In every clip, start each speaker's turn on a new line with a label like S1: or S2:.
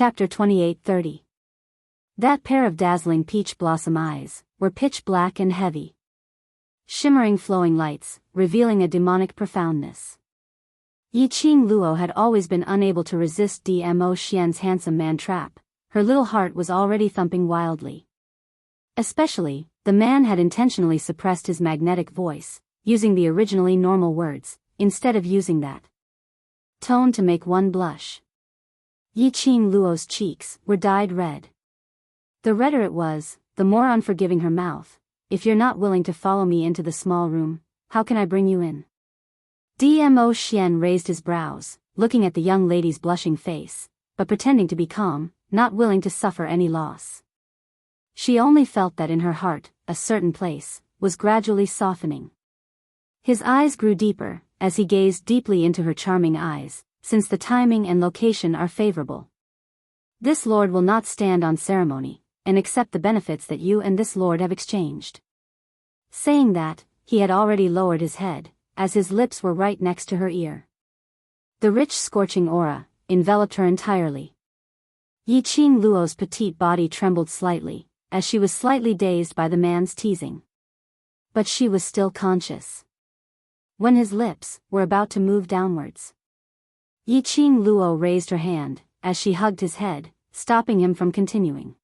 S1: Chapter 28:30. That pair of dazzling peach blossom eyes were pitch black and heavy. Shimmering flowing lights, revealing a demonic profoundness. Yiqing Luo had always been unable to resist Dmo Xian's handsome man trap. Her little heart was already thumping wildly. Especially, the man had intentionally suppressed his magnetic voice, using the originally normal words, instead of using that tone to make one blush. Yiqing Luo's cheeks were dyed red. The redder it was, the more unforgiving her mouth. If you're not willing to follow me into the small room, how can I bring you in? Dmo Xian raised his brows, looking at the young lady's blushing face, but pretending to be calm, not willing to suffer any loss. She only felt that in her heart, a certain place was gradually softening. His eyes grew deeper, as he gazed deeply into her charming eyes, since the timing and location are favorable. This lord will not stand on ceremony, and accept the benefits that you and this lord have exchanged. Saying that, he had already lowered his head, as his lips were right next to her ear. The rich scorching aura enveloped her entirely. Yiqing Luo's petite body trembled slightly, as she was slightly dazed by the man's teasing. But she was still conscious. When his lips were about to move downwards, Yiqing Luo raised her hand, as she hugged his head, stopping him from continuing.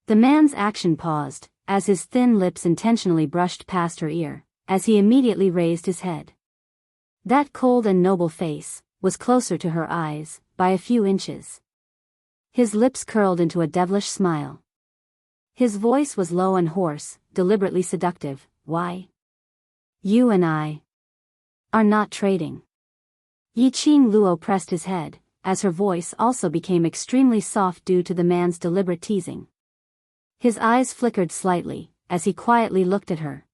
S1: The man's action paused, as his thin lips intentionally brushed past her ear, as he immediately raised his head. That cold and noble face was closer to her eyes, by a few inches. His lips curled into a devilish smile. His voice was low and hoarse, deliberately seductive. Why? You and I are not trading. Yiqing Luo pressed his head, as her voice also became extremely soft due to the man's deliberate teasing. His eyes flickered slightly, as he quietly looked at her.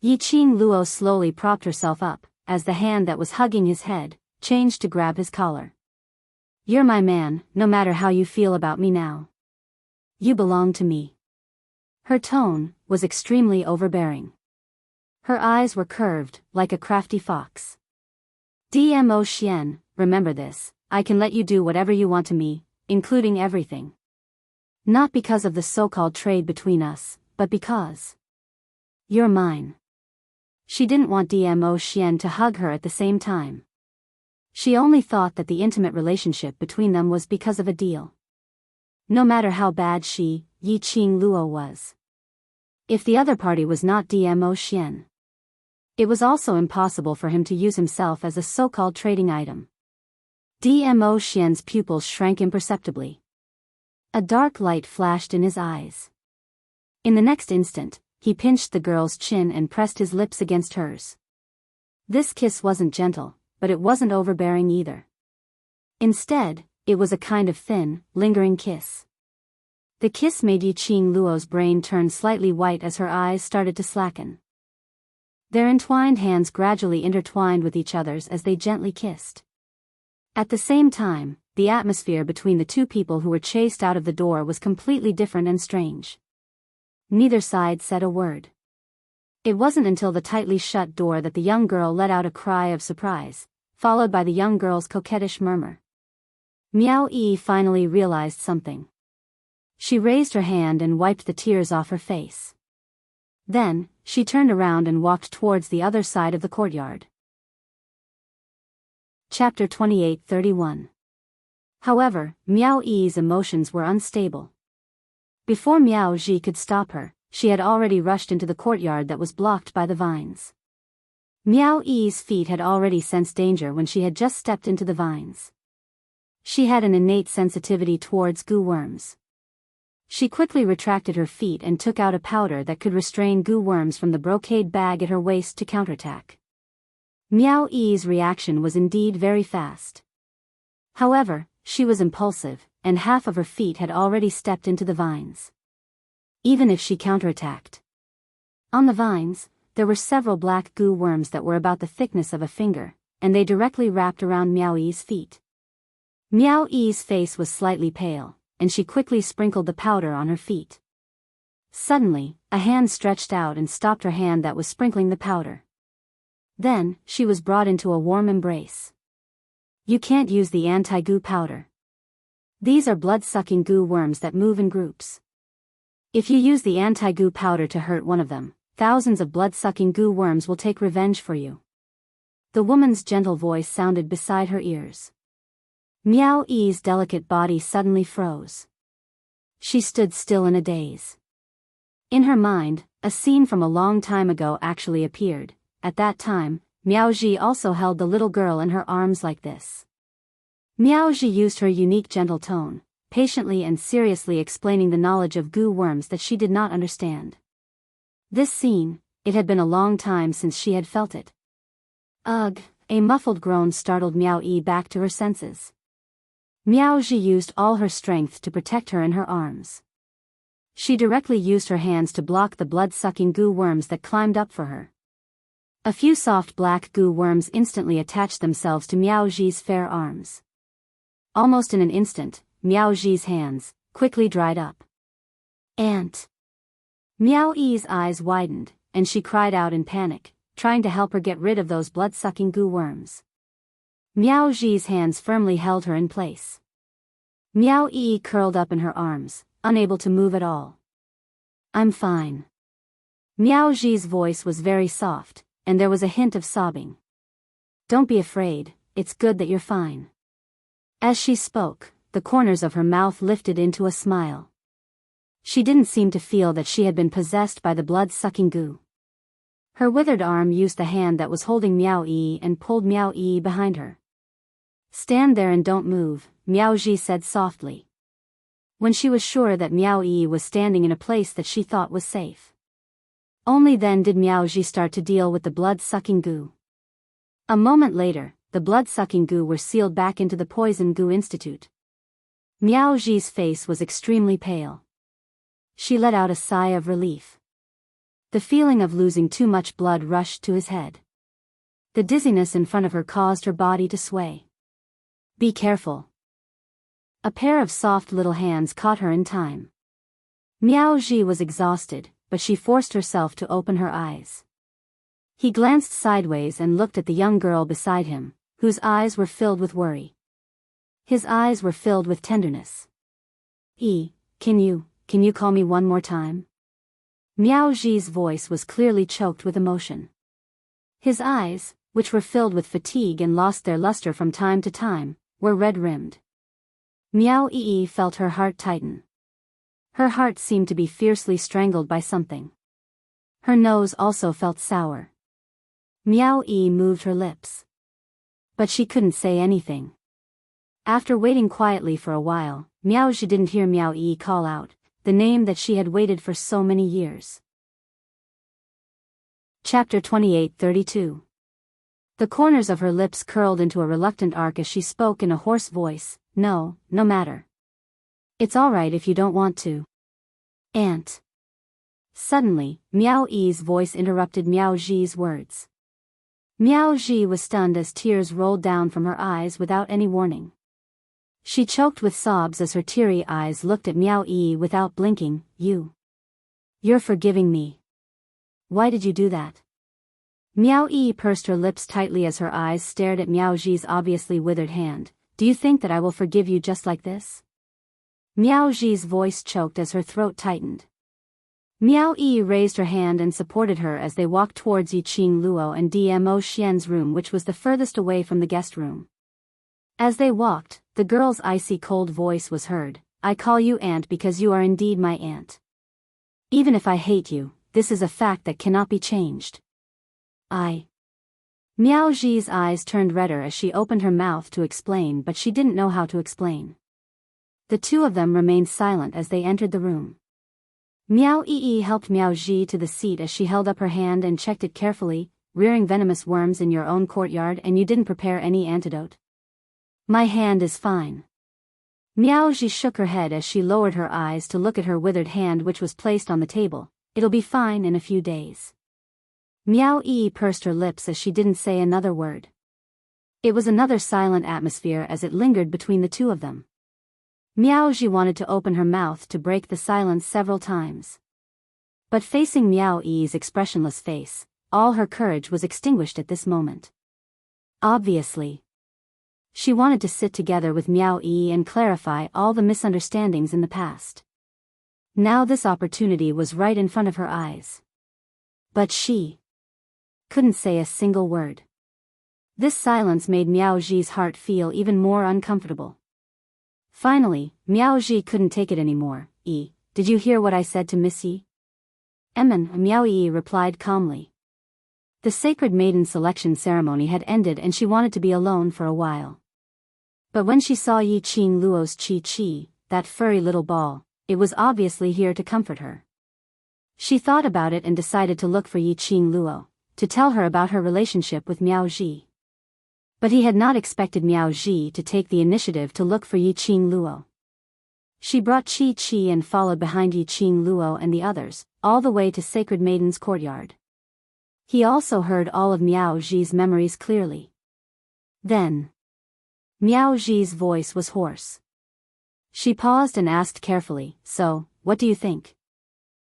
S1: Yiqing Luo slowly propped herself up, as the hand that was hugging his head changed to grab his collar. You're my man, no matter how you feel about me now. You belong to me. Her tone was extremely overbearing. Her eyes were curved, like a crafty fox. Dmo Xian, remember this, I can let you do whatever you want to me, including everything. Not because of the so-called trade between us, but because you're mine. She didn't want Dmo Xian to hug her at the same time. She only thought that the intimate relationship between them was because of a deal. No matter how bad Yiqing Luo was. If the other party was not Dmo Xian, it was also impossible for him to use himself as a so-called trading item. Dmo Xian's pupils shrank imperceptibly. A dark light flashed in his eyes. In the next instant, he pinched the girl's chin and pressed his lips against hers. This kiss wasn't gentle, but it wasn't overbearing either. Instead, it was a kind of thin, lingering kiss. The kiss made Yiqing Luo's brain turn slightly white as her eyes started to slacken. Their entwined hands gradually intertwined with each other's as they gently kissed. At the same time, the atmosphere between the two people who were chased out of the door was completely different and strange. Neither side said a word. It wasn't until the tightly shut door that the young girl let out a cry of surprise, followed by the young girl's coquettish murmur. Miao Yi finally realized something. She raised her hand and wiped the tears off her face. Then, she turned around and walked towards the other side of the courtyard. Chapter 28:31. However, Miao Yi's emotions were unstable. Before Miao Ji could stop her, she had already rushed into the courtyard that was blocked by the vines. Miao Yi's feet had already sensed danger when she had just stepped into the vines. She had an innate sensitivity towards goo worms. She quickly retracted her feet and took out a powder that could restrain goo worms from the brocade bag at her waist to counterattack. Miao Yi's reaction was indeed very fast. However, she was impulsive, and half of her feet had already stepped into the vines. Even if she counterattacked. On the vines, there were several black goo worms that were about the thickness of a finger, and they directly wrapped around Miao Yi's feet. Miao Yi's face was slightly pale, and she quickly sprinkled the powder on her feet. Suddenly, a hand stretched out and stopped her hand that was sprinkling the powder. Then, she was brought into a warm embrace. You can't use the anti-goo powder. These are blood-sucking goo worms that move in groups. If you use the anti-goo powder to hurt one of them, thousands of blood-sucking goo worms will take revenge for you. The woman's gentle voice sounded beside her ears. Miao Yi's delicate body suddenly froze. She stood still in a daze. In her mind, a scene from a long time ago actually appeared. At that time, Miao Ji also held the little girl in her arms like this. Miao Ji used her unique gentle tone, patiently and seriously explaining the knowledge of goo worms that she did not understand. This scene, it had been a long time since she had felt it. Ugh, a muffled groan startled Miao Yi back to her senses. Miao Ji used all her strength to protect her in her arms. She directly used her hands to block the blood-sucking goo worms that climbed up for her. A few soft black goo worms instantly attached themselves to Miao Ji's fair arms. Almost in an instant, Miao Ji's hands quickly dried up. Aunt! Miao Yi's eyes widened, and she cried out in panic, trying to help her get rid of those blood-sucking goo worms. Miao Ji's hands firmly held her in place. Miao Yi curled up in her arms, unable to move at all. I'm fine. Miao Ji's voice was very soft, and there was a hint of sobbing. Don't be afraid, it's good that you're fine. As she spoke, the corners of her mouth lifted into a smile. She didn't seem to feel that she had been possessed by the blood-sucking goo. Her withered arm used the hand that was holding Miao Yi and pulled Miao Yi behind her. Stand there and don't move, Miao Ji said softly. When she was sure that Miao Yi was standing in a place that she thought was safe. Only then did Miao Ji start to deal with the blood-sucking goo. A moment later, the blood-sucking goo were sealed back into the poison goo institute. Miao Ji's face was extremely pale. She let out a sigh of relief. The feeling of losing too much blood rushed to his head. The dizziness in front of her caused her body to sway. Be careful. A pair of soft little hands caught her in time. Miao Ji was exhausted, but she forced herself to open her eyes. He glanced sideways and looked at the young girl beside him, whose eyes were filled with worry. His eyes were filled with tenderness. Can you call me one more time? Miao Ji's voice was clearly choked with emotion. His eyes, which were filled with fatigue and lost their luster from time to time, were red-rimmed. Miao Yi felt her heart tighten. Her heart seemed to be fiercely strangled by something. Her nose also felt sour. Miao Yi moved her lips. But she couldn't say anything. After waiting quietly for a while, Miao Ji didn't hear Miao Yi call out the name that she had waited for so many years. Chapter 28:32. The corners of her lips curled into a reluctant arc as she spoke in a hoarse voice, no matter. It's all right if you don't want to. Aunt. Suddenly, Miao Yi's voice interrupted Miao Ji's words. Miao Ji was stunned as tears rolled down from her eyes without any warning. She choked with sobs as her teary eyes looked at Miao Yi without blinking. You're forgiving me. Why did you do that? Miao Yi pursed her lips tightly as her eyes stared at Miao Ji's obviously withered hand. Do you think that I will forgive you just like this? Miao Ji's voice choked as her throat tightened. Miao Yi raised her hand and supported her as they walked towards Yiqing Luo and Dmo Xian's room, which was the furthest away from the guest room. As they walked, the girl's icy cold voice was heard. I call you aunt because you are indeed my aunt. Even if I hate you, this is a fact that cannot be changed. Miao Ji's eyes turned redder as she opened her mouth to explain, but she didn't know how to explain. The two of them remained silent as they entered the room. Miao Yi helped Miao Ji to the seat as she held up her hand and checked it carefully. Rearing venomous worms in your own courtyard and you didn't prepare any antidote? My hand is fine. Miao Ji shook her head as she lowered her eyes to look at her withered hand, which was placed on the table. It'll be fine in a few days. Miao Yi pursed her lips as she didn't say another word. It was another silent atmosphere as it lingered between the two of them. Miao Ji wanted to open her mouth to break the silence several times. But facing Miao Yi's expressionless face, all her courage was extinguished at this moment. Obviously. She wanted to sit together with Miao Yi and clarify all the misunderstandings in the past. Now this opportunity was right in front of her eyes. But she couldn't say a single word. This silence made Miao Ji's heart feel even more uncomfortable. Finally, Miao Ji couldn't take it anymore. Did you hear what I said to Miss Yi? Miao Yi replied calmly. The sacred maiden selection ceremony had ended and she wanted to be alone for a while. But when she saw Yi Qing Luo's Chi, that furry little ball, it was obviously here to comfort her. She thought about it and decided to look for Yi Qing Luo, to tell her about her relationship with Miao Ji. But he had not expected Miao Ji to take the initiative to look for Yi Qing Luo. She brought Chi and followed behind Yi Qing Luo and the others, all the way to Sacred Maiden's courtyard. He also heard all of Miao Ji's memories clearly. Then, Miao Ji's voice was hoarse. She paused and asked carefully, "So, what do you think?"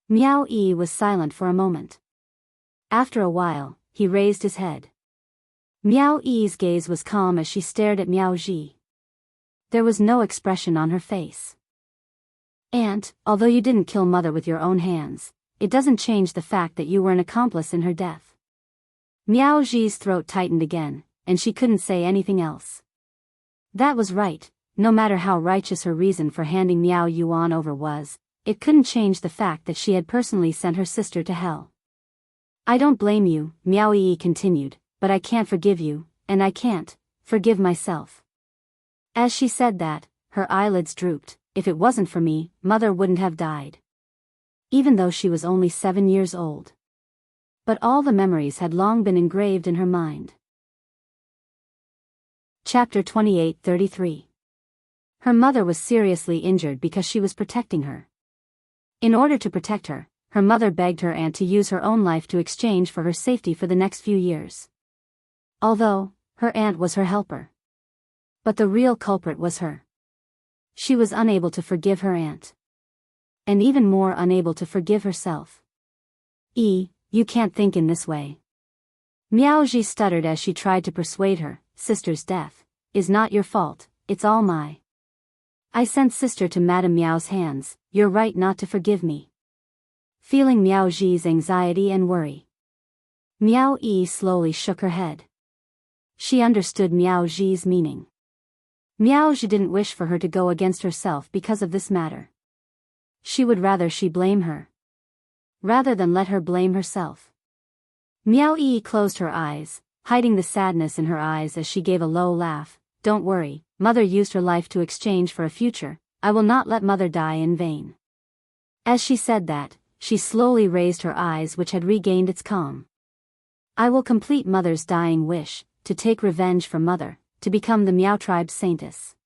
S1: Miao Yi was silent for a moment. After a while, he raised his head. Miao Yi's gaze was calm as she stared at Miao Ji. There was no expression on her face. "Aunt, although you didn't kill Mother with your own hands, it doesn't change the fact that you were an accomplice in her death." Miao Ji's throat tightened again, and she couldn't say anything else. That was right, no matter how righteous her reason for handing Miao Yuan over was, it couldn't change the fact that she had personally sent her sister to hell. "I don't blame you," Miao Yi continued, "but I can't forgive you, and I can't forgive myself." As she said that, her eyelids drooped. "If it wasn't for me, Mother wouldn't have died." Even though she was only 7 years old. But all the memories had long been engraved in her mind. Chapter 28-33. Her mother was seriously injured because she was protecting her. In order to protect her, her mother begged her aunt to use her own life to exchange for her safety for the next few years. Although, her aunt was her helper. But the real culprit was her. She was unable to forgive her aunt. And even more unable to forgive herself. You can't think in this way." Miao Ji stuttered as she tried to persuade her, "Sister's death is not your fault, it's all I sent sister to Madame Miao's hands, you're right not to forgive me." Feeling Miao Ji's anxiety and worry, Miao Yi slowly shook her head. She understood Miao Ji's meaning. Miao Ji didn't wish for her to go against herself because of this matter. She would rather she blame her, rather than let her blame herself. Miao Yi closed her eyes, hiding the sadness in her eyes as she gave a low laugh. "Don't worry, Mother used her life to exchange for a future, I will not let Mother die in vain." As she said that, she slowly raised her eyes which had regained its calm. "I will complete Mother's dying wish, to take revenge for Mother, to become the Miao tribe's saintess."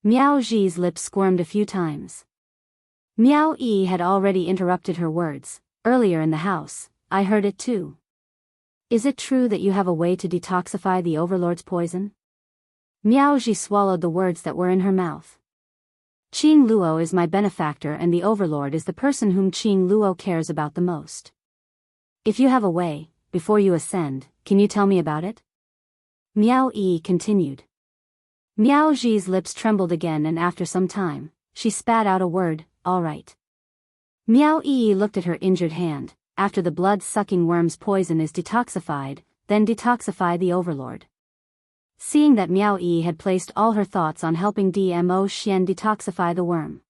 S1: Miao Ji's lips squirmed a few times. Miao Yi had already interrupted her words. "Earlier in the house, I heard it too. Is it true that you have a way to detoxify the Overlord's poison?" Miao Ji swallowed the words that were in her mouth. "Qing Luo is my benefactor and the Overlord is the person whom Qing Luo cares about the most. If you have a way, before you ascend, can you tell me about it?" Miao Yi continued. Miao Ji's lips trembled again and after some time, she spat out a word, "All right." Miao Yi looked at her injured hand. "After the blood-sucking worm's poison is detoxified, then detoxify the Overlord." Seeing that Miao Yi had placed all her thoughts on helping Dmo Xian detoxify the worm.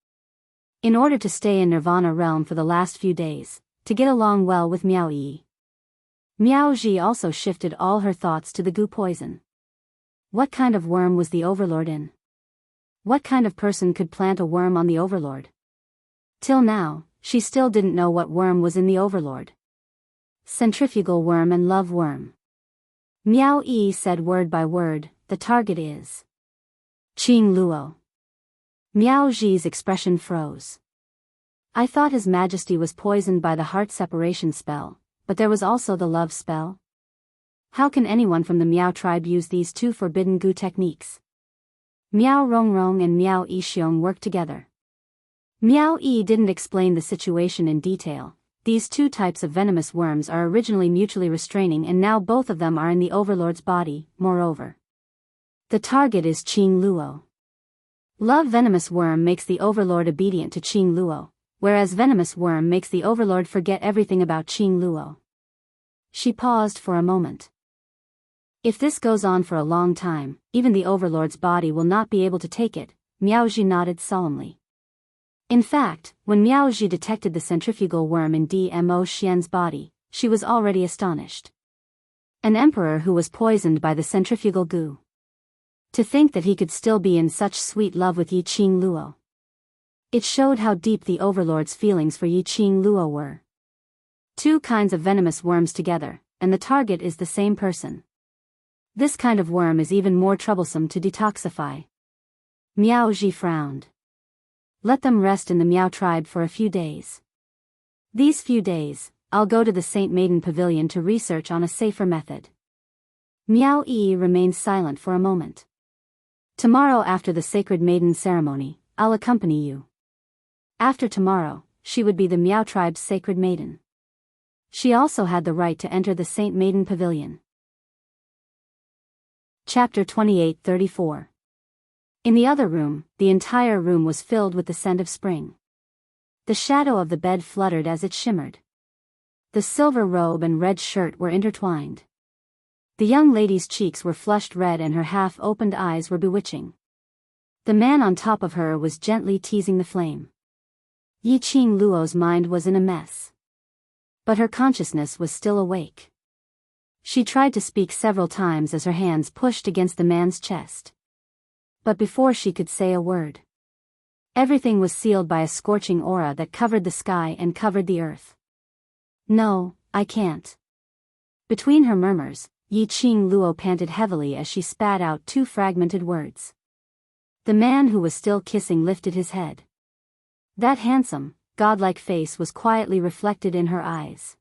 S1: In order to stay in Nirvana realm for the last few days, to get along well with Miao Yi, Miao Ji also shifted all her thoughts to the goo poison. What kind of worm was the Overlord in? What kind of person could plant a worm on the Overlord? Till now, she still didn't know what worm was in the Overlord. Centrifugal worm and love worm. Miao Yi said word by word, "The target is Qing Luo." Miao Ji's expression froze. "I thought His Majesty was poisoned by the heart separation spell, but there was also the love spell? How can anyone from the Miao tribe use these two forbidden goo techniques?" Miao Rongrong and Miao Yixiong worked together. Miao Yi didn't explain the situation in detail. These two types of venomous worms are originally mutually restraining and now both of them are in the Overlord's body, moreover. The target is Qing Luo. Love venomous worm makes the overlord obedient to Qing Luo, whereas venomous worm makes the overlord forget everything about Qing Luo. She paused for a moment. If this goes on for a long time, even the overlord's body will not be able to take it, Miaozhi nodded solemnly. In fact, when Miaozhi detected the centrifugal worm in Dmo Xian's body, she was already astonished. An emperor who was poisoned by the centrifugal goo. To think that he could still be in such sweet love with Yi Qing Luo. It showed how deep the overlord's feelings for Yi Qing Luo were. Two kinds of venomous worms together, and the target is the same person. This kind of worm is even more troublesome to detoxify. Miaozhi frowned. Let them rest in the Miao tribe for a few days. These few days, I'll go to the Saint Maiden Pavilion to research on a safer method. Miao Yi remained silent for a moment. Tomorrow after the Sacred Maiden ceremony, I'll accompany you. After tomorrow, she would be the Miao tribe's Sacred Maiden. She also had the right to enter the Saint Maiden Pavilion. Chapter 28-34. In the other room, the entire room was filled with the scent of spring. The shadow of the bed fluttered as it shimmered. The silver robe and red shirt were intertwined. The young lady's cheeks were flushed red and her half-opened eyes were bewitching. The man on top of her was gently teasing the flame. Yi Qing Luo's mind was in a mess. But her consciousness was still awake. She tried to speak several times as her hands pushed against the man's chest. But before she could say a word, everything was sealed by a scorching aura that covered the sky and covered the earth. No, I can't. Between her murmurs, Yi Qing Luo panted heavily as she spat out two fragmented words. The man who was still kissing lifted his head. That handsome, godlike face was quietly reflected in her eyes.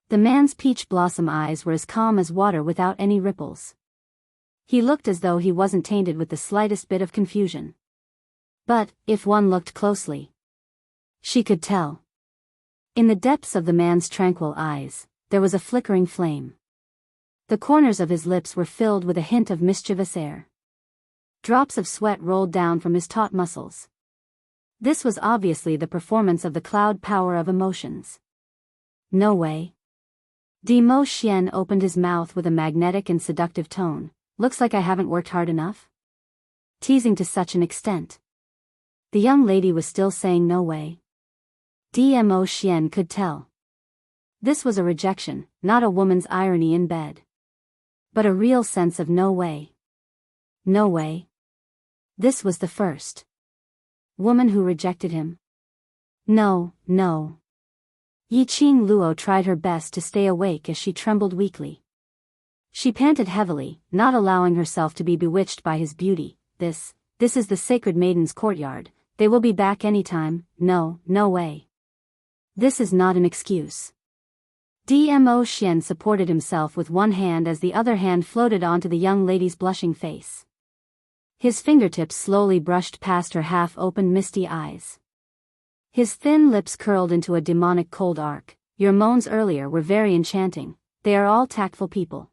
S1: The man's peach blossom eyes were as calm as water without any ripples. He looked as though he wasn't tainted with the slightest bit of confusion. But, if one looked closely, she could tell. In the depths of the man's tranquil eyes, there was a flickering flame. The corners of his lips were filled with a hint of mischievous air. Drops of sweat rolled down from his taut muscles. This was obviously the performance of the cloud power of emotions. No way. Dmo Xian opened his mouth with a magnetic and seductive tone. Looks like I haven't worked hard enough? Teasing to such an extent. The young lady was still saying no way. Dmo Xian could tell. This was a rejection, not a woman's irony in bed. But a real sense of no way. No way. This was the first woman who rejected him. No, no. Yi Qing Luo tried her best to stay awake as she trembled weakly. She panted heavily, not allowing herself to be bewitched by his beauty. This is the Sacred Maiden's courtyard. They will be back any time. No, no way. This is not an excuse. Dmo Xian supported himself with one hand as the other hand floated onto the young lady's blushing face. His fingertips slowly brushed past her half-open misty eyes. His thin lips curled into a demonic cold arc. Your moans earlier were very enchanting. They are all tactful people.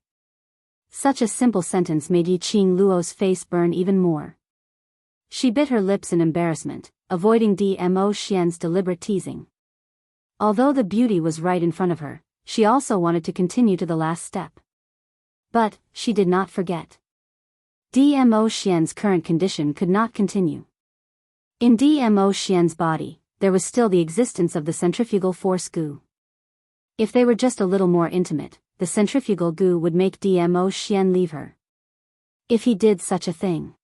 S1: Such a simple sentence made Yi Qing Luo's face burn even more. She bit her lips in embarrassment, avoiding Dmo Xian's deliberate teasing. Although the beauty was right in front of her, she also wanted to continue to the last step. But, she did not forget. Dmo Xian's current condition could not continue. In Dmo Xian's body, there was still the existence of the centrifugal force goo. If they were just a little more intimate, the centrifugal goo would make Dmo Xian leave her. If he did such a thing,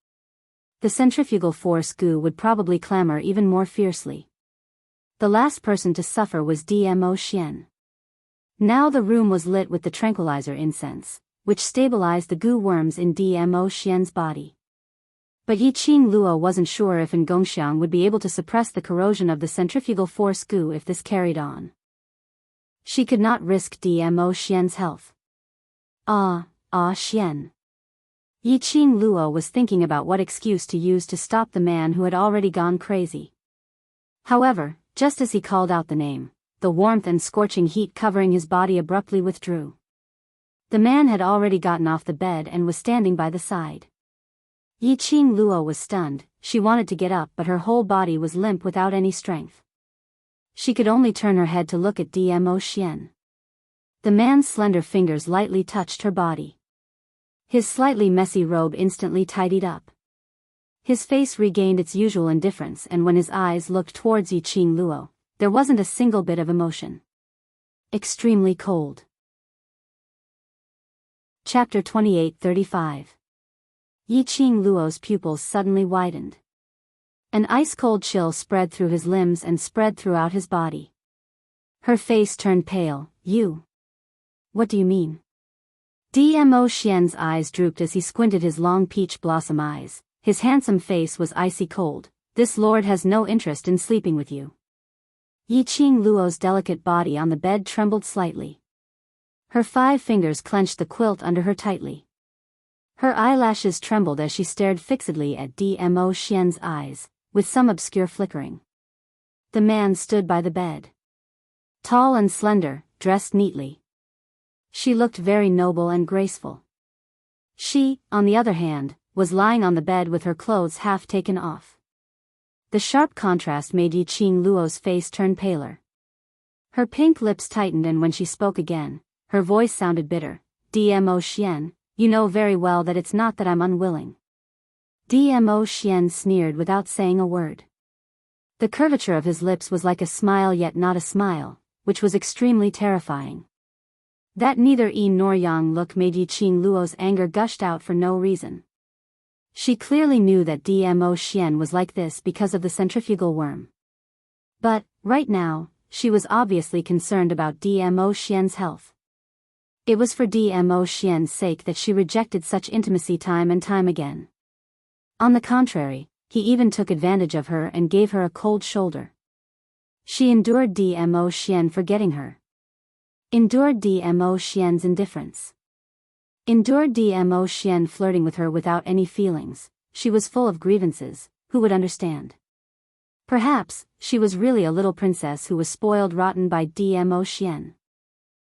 S1: the centrifugal force goo would probably clamor even more fiercely. The last person to suffer was Dmo Xian. Now the room was lit with the tranquilizer incense, which stabilized the goo worms in Dmo Xian's body. But Yi Qing Luo wasn't sure if Gongxiang would be able to suppress the corrosion of the centrifugal force goo if this carried on. She could not risk Dmo Xian's health. Xian. Yi Qing Luo was thinking about what excuse to use to stop the man who had already gone crazy. However, just as he called out the name, the warmth and scorching heat covering his body abruptly withdrew. The man had already gotten off the bed and was standing by the side. Yiqing Luo was stunned. She wanted to get up but her whole body was limp without any strength. She could only turn her head to look at Dmo Xian. The man's slender fingers lightly touched her body. His slightly messy robe instantly tidied up. His face regained its usual indifference, and when his eyes looked towards Yiqing Luo, there wasn't a single bit of emotion. Extremely cold. Chapter 28:35. Yiqing Luo's pupils suddenly widened. An ice-cold chill spread through his limbs and spread throughout his body. Her face turned pale. You? What do you mean? Dmo Xian's eyes drooped as he squinted his long peach blossom eyes. His handsome face was icy cold. This lord has no interest in sleeping with you. Yiqing Luo's delicate body on the bed trembled slightly. Her 5 fingers clenched the quilt under her tightly. Her eyelashes trembled as she stared fixedly at Dmo Xian's eyes, with some obscure flickering. The man stood by the bed. Tall and slender, dressed neatly. She looked very noble and graceful. She, on the other hand, was lying on the bed with her clothes half taken off. The sharp contrast made Yiqing Luo's face turn paler. Her pink lips tightened, and when she spoke again, her voice sounded bitter. Dmo Xian, you know very well that it's not that I'm unwilling. Dmo Xian sneered without saying a word. The curvature of his lips was like a smile yet not a smile, which was extremely terrifying. That neither yin nor yang look made Yiqing Luo's anger gushed out for no reason. She clearly knew that Dmo Xian was like this because of the centrifugal worm. But, right now, she was obviously concerned about Dmo Xian's health. It was for Dmo Xian's sake that she rejected such intimacy time and time again. On the contrary, he even took advantage of her and gave her a cold shoulder. She endured Dmo Xian forgetting her. Endured Dmo Xian's indifference. Endured Dmo Xian flirting with her without any feelings. She was full of grievances. Who would understand? Perhaps, she was really a little princess who was spoiled rotten by Dmo Xian.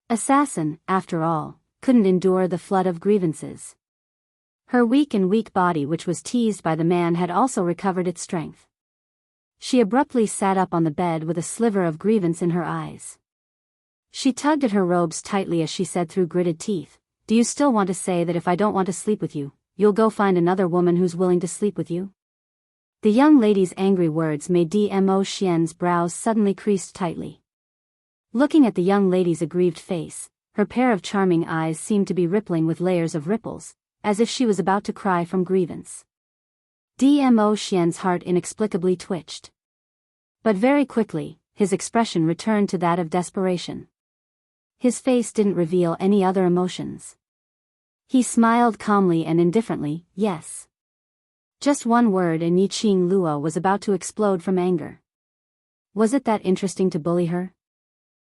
S1: Assassin, after all, couldn't endure the flood of grievances. Her weak body, which was teased by the man, had also recovered its strength. She abruptly sat up on the bed with a sliver of grievance in her eyes. She tugged at her robes tightly as she said through gritted teeth, "Do you still want to say that if I don't want to sleep with you, you'll go find another woman who's willing to sleep with you?" The young lady's angry words made Dmo Xian's brows suddenly creased tightly. Looking at the young lady's aggrieved face, her pair of charming eyes seemed to be rippling with layers of ripples, as if she was about to cry from grievance. Dmo Xian's heart inexplicably twitched. But very quickly, his expression returned to that of desperation. His face didn't reveal any other emotions. He smiled calmly and indifferently, yes. Just one word and Yiqing Luo was about to explode from anger. Was it that interesting to bully her?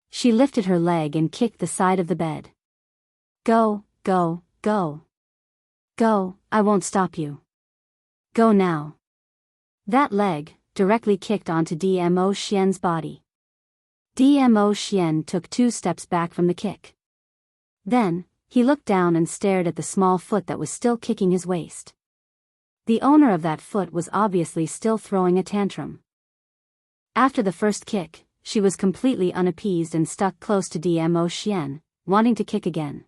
S1: She lifted her leg and kicked the side of the bed. Go, go, go. Go, I won't stop you. Go now. That leg, directly kicked onto Dmo Xian's body. Dmo Xian took 2 steps back from the kick. Then, he looked down and stared at the small foot that was still kicking his waist. The owner of that foot was obviously still throwing a tantrum. After the first kick, she was completely unappeased and stuck close to Dmo Xian, wanting to kick again.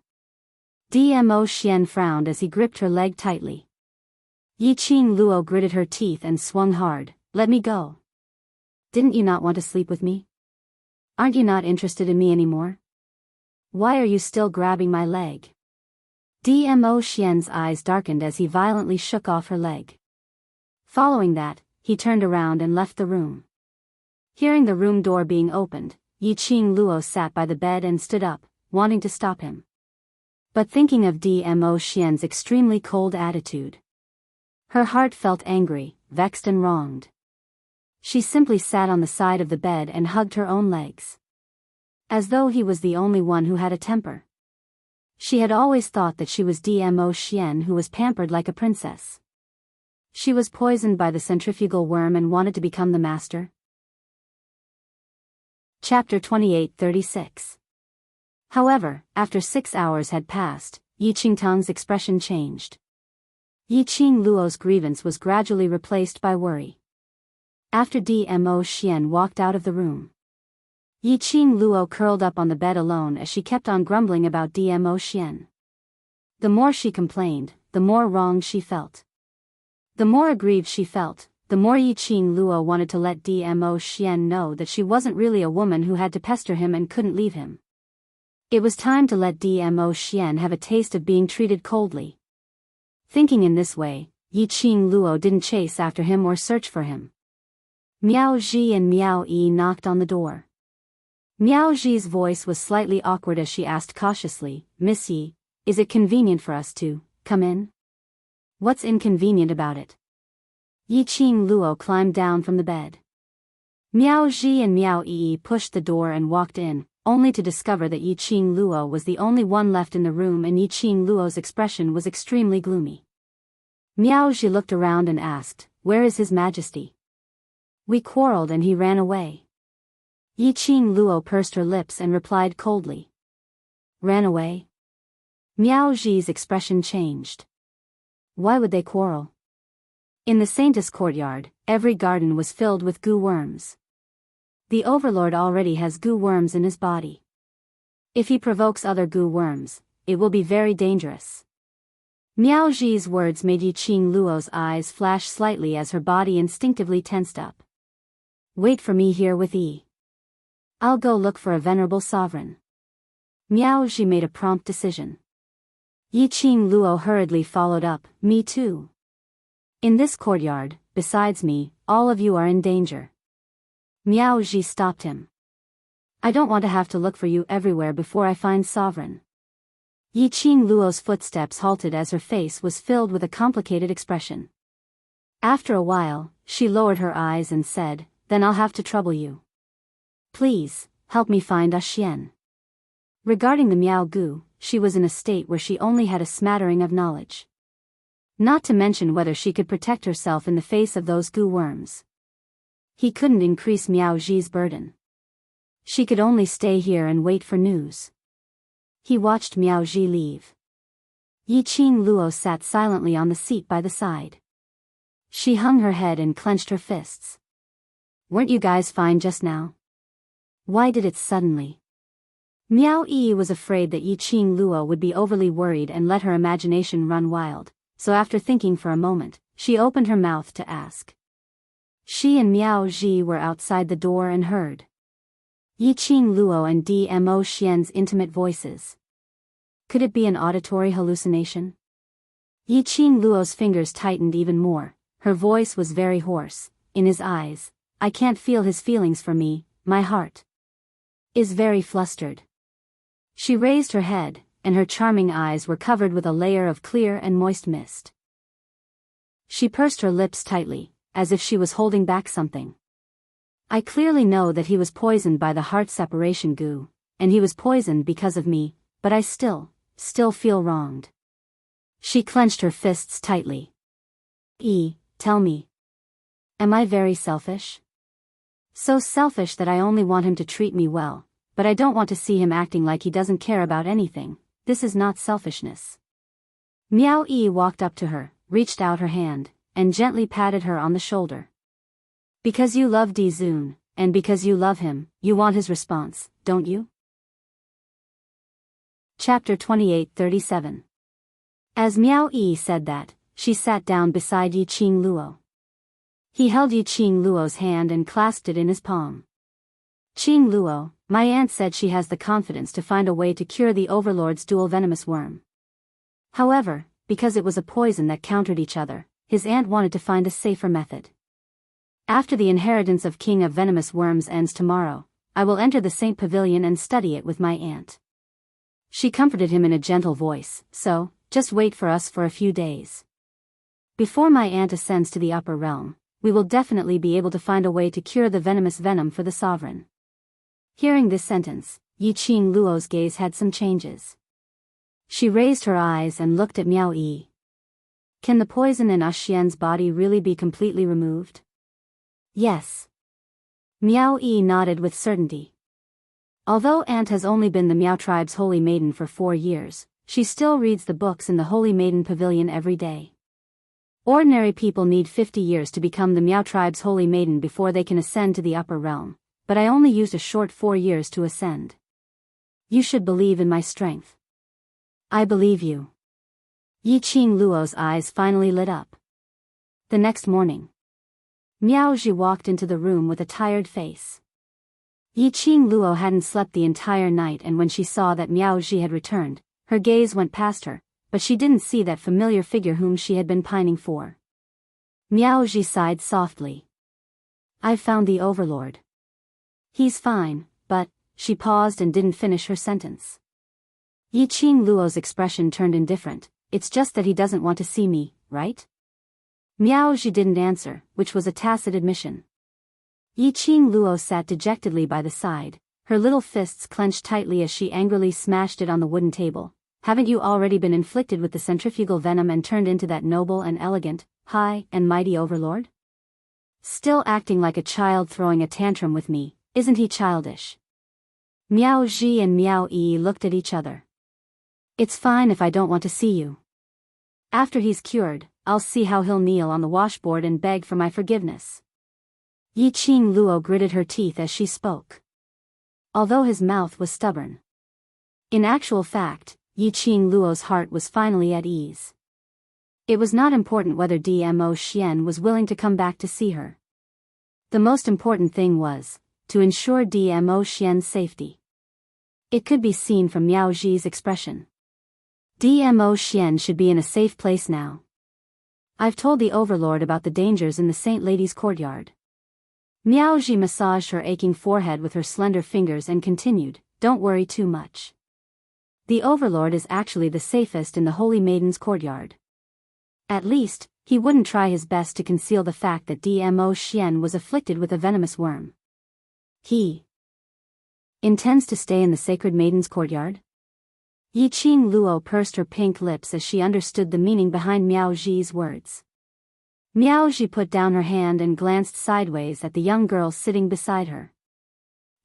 S1: Dmo Xian frowned as he gripped her leg tightly. Yiqing Luo gritted her teeth and swung hard. Let me go. Didn't you not want to sleep with me? Aren't you not interested in me anymore? Why are you still grabbing my leg? Dmo Xian's eyes darkened as he violently shook off her leg. Following that, he turned around and left the room. Hearing the room door being opened, Yiqing Luo sat by the bed and stood up, wanting to stop him. But thinking of Dmo Xian's extremely cold attitude, her heart felt angry, vexed and wronged. She simply sat on the side of the bed and hugged her own legs. As though he was the only one who had a temper. She had always thought that she was Dmo Xian who was pampered like a princess. She was poisoned by the centrifugal worm and wanted to become the master. Chapter 28:36. However, after 6 hours had passed, Yiqing Tang's expression changed. Yi Qing Luo's grievance was gradually replaced by worry. After Dmo Xian walked out of the room, Yi Qing Luo curled up on the bed alone as she kept on grumbling about Dmo Xian. The more she complained, the more wronged she felt. The more aggrieved she felt, the more Yi Qing Luo wanted to let Dmo Xian know that she wasn't really a woman who had to pester him and couldn't leave him. It was time to let Dmo Xian have a taste of being treated coldly. Thinking in this way, Yi Qing Luo didn't chase after him or search for him. Miao Ji and Miao Yi knocked on the door. Miao Ji's voice was slightly awkward as she asked cautiously, "Miss Yi, is it convenient for us to come in?" "What's inconvenient about it?" Yi Qing Luo climbed down from the bed. Miao Ji and Miao Yi pushed the door and walked in, only to discover that Yi Qing Luo was the only one left in the room, and Yi Qing Luo's expression was extremely gloomy. Miao Ji looked around and asked, "Where is His Majesty?" "We quarreled and he ran away." Yi Qing Luo pursed her lips and replied coldly. "Ran away?" Miao Ji's expression changed. Why would they quarrel? In the Saintess courtyard, every garden was filled with goo worms. The overlord already has goo worms in his body. If he provokes other goo worms, it will be very dangerous. Miao Ji's words made Yi Qing Luo's eyes flash slightly as her body instinctively tensed up. "Wait for me here with Yi. I'll go look for a venerable sovereign." Miao Ji made a prompt decision. Yi Qing Luo hurriedly followed up, "Me too. In this courtyard, besides me, all of you are in danger." Miao Ji stopped him. "I don't want to have to look for you everywhere before I find sovereign." Yi Qing Luo's footsteps halted as her face was filled with a complicated expression. After a while, she lowered her eyes and said, "Then I'll have to trouble you. Please, help me find a Xian." Regarding the Miao Gu, she was in a state where she only had a smattering of knowledge. Not to mention whether she could protect herself in the face of those goo worms. He couldn't increase Miao Ji's burden. She could only stay here and wait for news. He watched Miao Ji leave. Yi Qing Luo sat silently on the seat by the side. She hung her head and clenched her fists. "Weren't you guys fine just now? Why did it suddenly?" Miao Yi was afraid that Yi Qing Luo would be overly worried and let her imagination run wild, so after thinking for a moment, she opened her mouth to ask. She and Miao Ji were outside the door and heard Yi Qing Luo and Dmo Xian's intimate voices. Could it be an auditory hallucination? Yi Qing Luo's fingers tightened even more, her voice was very hoarse, in his eyes, "I can't feel his feelings for me, my heart is very flustered." She raised her head, and her charming eyes were covered with a layer of clear and moist mist. She pursed her lips tightly, as if she was holding back something. "I clearly know that he was poisoned by the heart separation goo, and he was poisoned because of me, but I still feel wronged." She clenched her fists tightly. Tell me. Am I very selfish? So selfish that I only want him to treat me well, but I don't want to see him acting like he doesn't care about anything. This is not selfishness." Miao Yi walked up to her, reached out her hand, and gently patted her on the shoulder. "Because you love Di Zun, and because you love him, you want his response, don't you?" Chapter 28:37. As Miao Yi said that, she sat down beside Yi Qing Luo. He held Yi Qing Luo's hand and clasped it in his palm. "Qing Luo, my aunt said she has the confidence to find a way to cure the overlord's dual venomous worm. However, because it was a poison that countered each other, his aunt wanted to find a safer method. After the inheritance of King of Venomous Worms ends tomorrow, I will enter the Saint Pavilion and study it with my aunt." She comforted him in a gentle voice, "So, just wait for us for a few days. Before my aunt ascends to the upper realm, we will definitely be able to find a way to cure the venomous venom for the sovereign." Hearing this sentence, Yi Qing Luo's gaze had some changes. She raised her eyes and looked at Miao Yi. "Can the poison in Xian's body really be completely removed?" "Yes." Miao Yi nodded with certainty. Although Aunt has only been the Miao tribe's holy maiden for 4 years, she still reads the books in the Holy Maiden Pavilion every day. Ordinary people need 50 years to become the Miao tribe's holy maiden before they can ascend to the upper realm, but I only used a short 4 years to ascend. You should believe in my strength. I believe you. Yi Qing Luo's eyes finally lit up. The next morning, Miao Zhi walked into the room with a tired face. Yi Qing Luo hadn't slept the entire night, and when she saw that Miao Zhi had returned, her gaze went past her, but she didn't see that familiar figure whom she had been pining for. Miao Zhi sighed softly. I've found the overlord. He's fine, but, she paused and didn't finish her sentence. Yi Qing Luo's expression turned indifferent. It's just that he doesn't want to see me, right? Miao Zhi didn't answer, which was a tacit admission. Yi Qing Luo sat dejectedly by the side, her little fists clenched tightly as she angrily smashed it on the wooden table. Haven't you already been inflicted with the centrifugal venom and turned into that noble and elegant, high and mighty overlord? Still acting like a child throwing a tantrum with me, isn't he childish? Miao Zhi and Miao Yi looked at each other. It's fine if I don't want to see you. After he's cured, I'll see how he'll kneel on the washboard and beg for my forgiveness. Yi Qing Luo gritted her teeth as she spoke. Although his mouth was stubborn. In actual fact, Yi Qing Luo's heart was finally at ease. It was not important whether Dmo Xian was willing to come back to see her. The most important thing was, to ensure Dmo Xian's safety. It could be seen from Miao Zhi's expression. Dmo Xian should be in a safe place now. I've told the overlord about the dangers in the Saint Lady's courtyard. Miao Zhi massaged her aching forehead with her slender fingers and continued, don't worry too much. The overlord is actually the safest in the Holy Maiden's courtyard. At least, he wouldn't try his best to conceal the fact that Dmo Xian was afflicted with a venomous worm. He intends to stay in the Sacred Maiden's courtyard? Yi Qing Luo pursed her pink lips as she understood the meaning behind Miao Zhi's words. Miao Zhi put down her hand and glanced sideways at the young girl sitting beside her.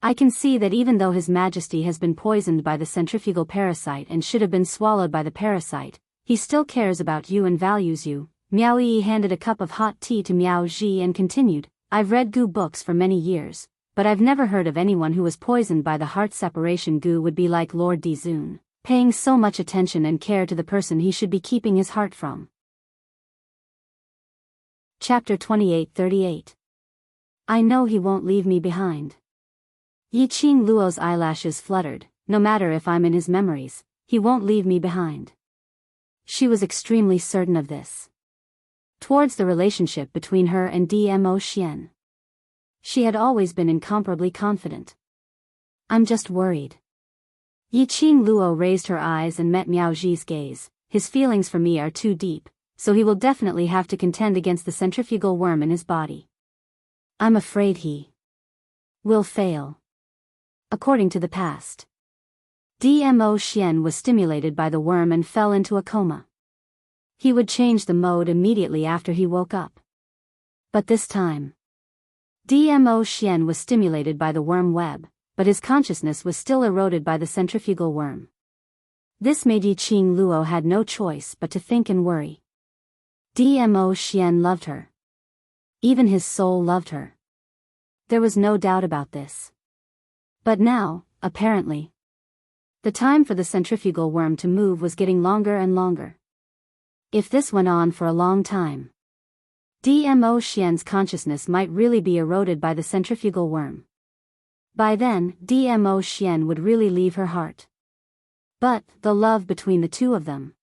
S1: I can see that even though His Majesty has been poisoned by the centrifugal parasite and should have been swallowed by the parasite, he still cares about you and values you. Miao Yi handed a cup of hot tea to Miao Zhi and continued, I've read goo books for many years, but I've never heard of anyone who was poisoned by the heart separation goo would be like Lord Dizun, paying so much attention and care to the person he should be keeping his heart from. Chapter 28:38. I know he won't leave me behind. Yi Qing Luo's eyelashes fluttered. No matter if I'm in his memories, he won't leave me behind. She was extremely certain of this. Towards the relationship between her and Dmo Xian, she had always been incomparably confident. I'm just worried. Yi Qing Luo raised her eyes and met Miao Zhi's gaze. His feelings for me are too deep, so he will definitely have to contend against the centrifugal worm in his body. I'm afraid he will fail. According to the past, Dmo Xian was stimulated by the worm and fell into a coma. He would change the mode immediately after he woke up. But this time, Dmo Xian was stimulated by the worm web, but his consciousness was still eroded by the centrifugal worm. This made Yi Qing Luo had no choice but to think and worry. Dmo Xian loved her. Even his soul loved her. There was no doubt about this. But now, apparently, the time for the centrifugal worm to move was getting longer and longer. If this went on for a long time, Dmo Xian's consciousness might really be eroded by the centrifugal worm. By then, Dmo Xian would really leave her heart. But, the love between the two of them.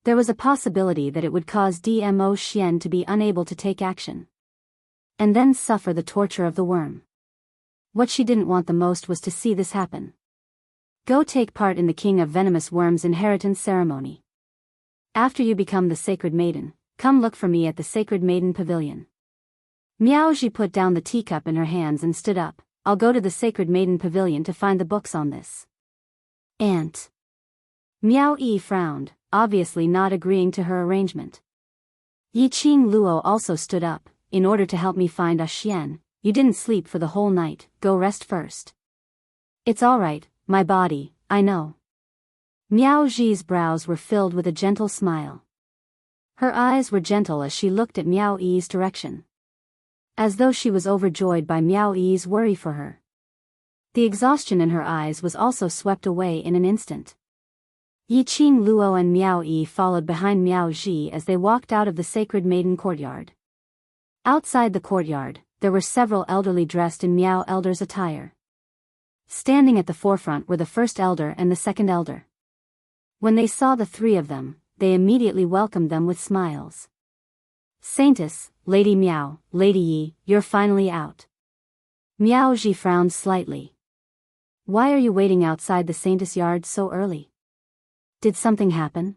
S1: There was a possibility that it would cause Dmo Xian to be unable to take action. And then suffer the torture of the worm. What she didn't want the most was to see this happen. Go take part in the King of Venomous Worms' inheritance ceremony. After you become the Sacred Maiden, come look for me at the Sacred Maiden Pavilion. Miao Zhi put down the teacup in her hands and stood up. I'll go to the Sacred Maiden Pavilion to find the books on this. Aunt. Miao Yi frowned, obviously not agreeing to her arrangement. Yi Qing Luo also stood up. In order to help me find Xian, you didn't sleep for the whole night, go rest first. It's all right, my body, I know. Miao Zhi's brows were filled with a gentle smile. Her eyes were gentle as she looked at Miao Yi's direction, as though she was overjoyed by Miao Yi's worry for her. The exhaustion in her eyes was also swept away in an instant. Yi Qing Luo and Miao Yi followed behind Miao Ji as they walked out of the sacred maiden courtyard. Outside the courtyard, there were several elderly dressed in Miao elders' attire. Standing at the forefront were the first elder and the second elder. When they saw the three of them, they immediately welcomed them with smiles. "Saintess, Lady Miao, Lady Yi, you're finally out." Miao Ji frowned slightly. "Why are you waiting outside the Saintess yard so early? Did something happen?"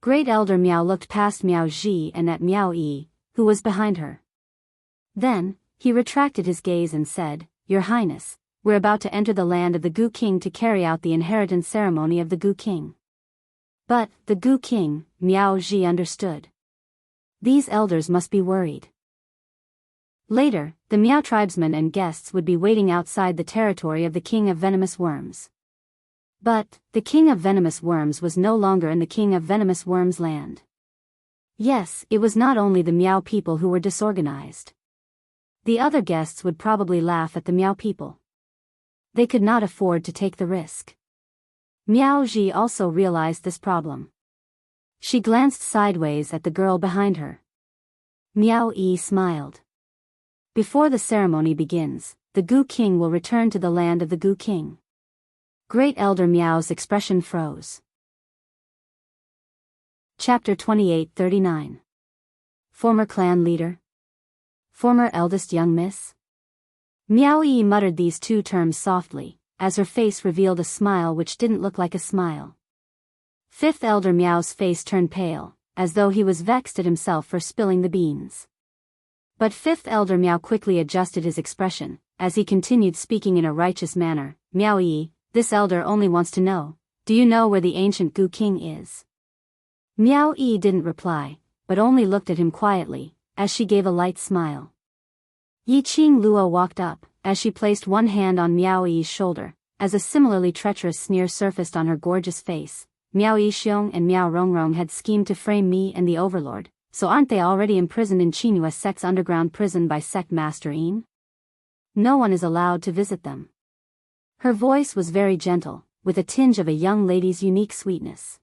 S1: Great Elder Miao looked past Miao Ji and at Miao Yi, who was behind her. Then, he retracted his gaze and said, "Your Highness, we're about to enter the land of the Gu King to carry out the inheritance ceremony of the Gu King." But, the Gu King, Miao Ji understood. These elders must be worried. Later, the Miao tribesmen and guests would be waiting outside the territory of the King of Venomous Worms. But, the King of Venomous Worms was no longer in the King of Venomous Worms land. Yes, it was not only the Miao people who were disorganized. The other guests would probably laugh at the Miao people. They could not afford to take the risk. Miao Ji also realized this problem. She glanced sideways at the girl behind her. Miao Yi smiled. "Before the ceremony begins, the Gu King will return to the land of the Gu King." Great Elder Miao's expression froze. Chapter 2839. Former clan leader? Former eldest young miss? Miao Yi muttered these two terms softly, as her face revealed a smile which didn't look like a smile. Fifth Elder Miao's face turned pale, as though he was vexed at himself for spilling the beans. But Fifth Elder Miao quickly adjusted his expression, as he continued speaking in a righteous manner. "Miao Yi, this elder only wants to know, do you know where the ancient Gu King is?" Miao Yi didn't reply, but only looked at him quietly, as she gave a light smile. Yi Qing Luo walked up, as she placed one hand on Miao Yi's shoulder, as a similarly treacherous sneer surfaced on her gorgeous face. "Miao Yixiong and Miao Rongrong had schemed to frame me and the Overlord, so aren't they already imprisoned in Qinghua sect's underground prison by sect master Yin? No one is allowed to visit them." Her voice was very gentle, with a tinge of a young lady's unique sweetness.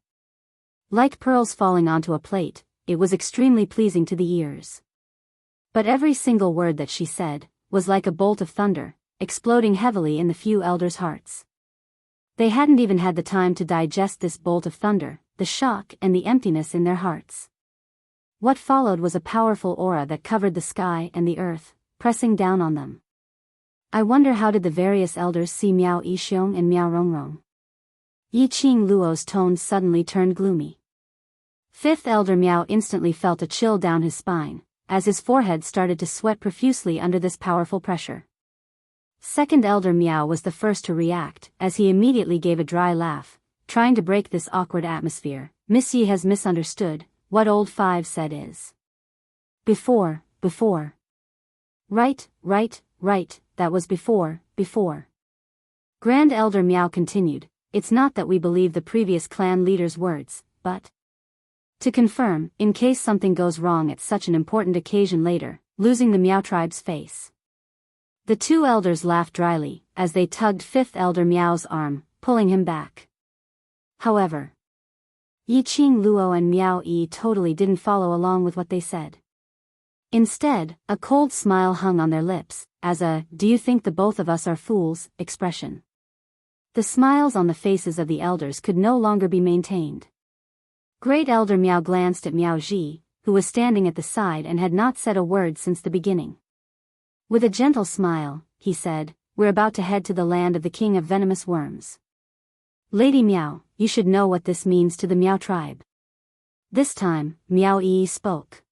S1: Like pearls falling onto a plate, it was extremely pleasing to the ears. But every single word that she said was like a bolt of thunder, exploding heavily in the few elders' hearts. They hadn't even had the time to digest this bolt of thunder, the shock and the emptiness in their hearts. What followed was a powerful aura that covered the sky and the earth, pressing down on them. I wonder how did the various elders see Miao Yixiong and Miao Rongrong? Yi Qing Luo's tone suddenly turned gloomy. Fifth Elder Miao instantly felt a chill down his spine, as his forehead started to sweat profusely under this powerful pressure. Second Elder Miao was the first to react, as he immediately gave a dry laugh, trying to break this awkward atmosphere. "Miss Yi has misunderstood, what old Five said is before. Right, that was before. Grand Elder Miao continued, "It's not that we believe the previous clan leader's words, but to confirm, in case something goes wrong at such an important occasion later, losing the Miao tribe's face." The two elders laughed dryly, as they tugged Fifth Elder Miao's arm, pulling him back. However, Yi Qing Luo and Miao Yi totally didn't follow along with what they said. Instead, a cold smile hung on their lips, as a "do you think the both of us are fools" expression. The smiles on the faces of the elders could no longer be maintained. Great Elder Miao glanced at Miao Ji, who was standing at the side and had not said a word since the beginning. With a gentle smile, he said, "We're about to head to the land of the King of Venomous Worms. Lady Miao, you should know what this means to the Miao tribe." This time, Miao Yi spoke.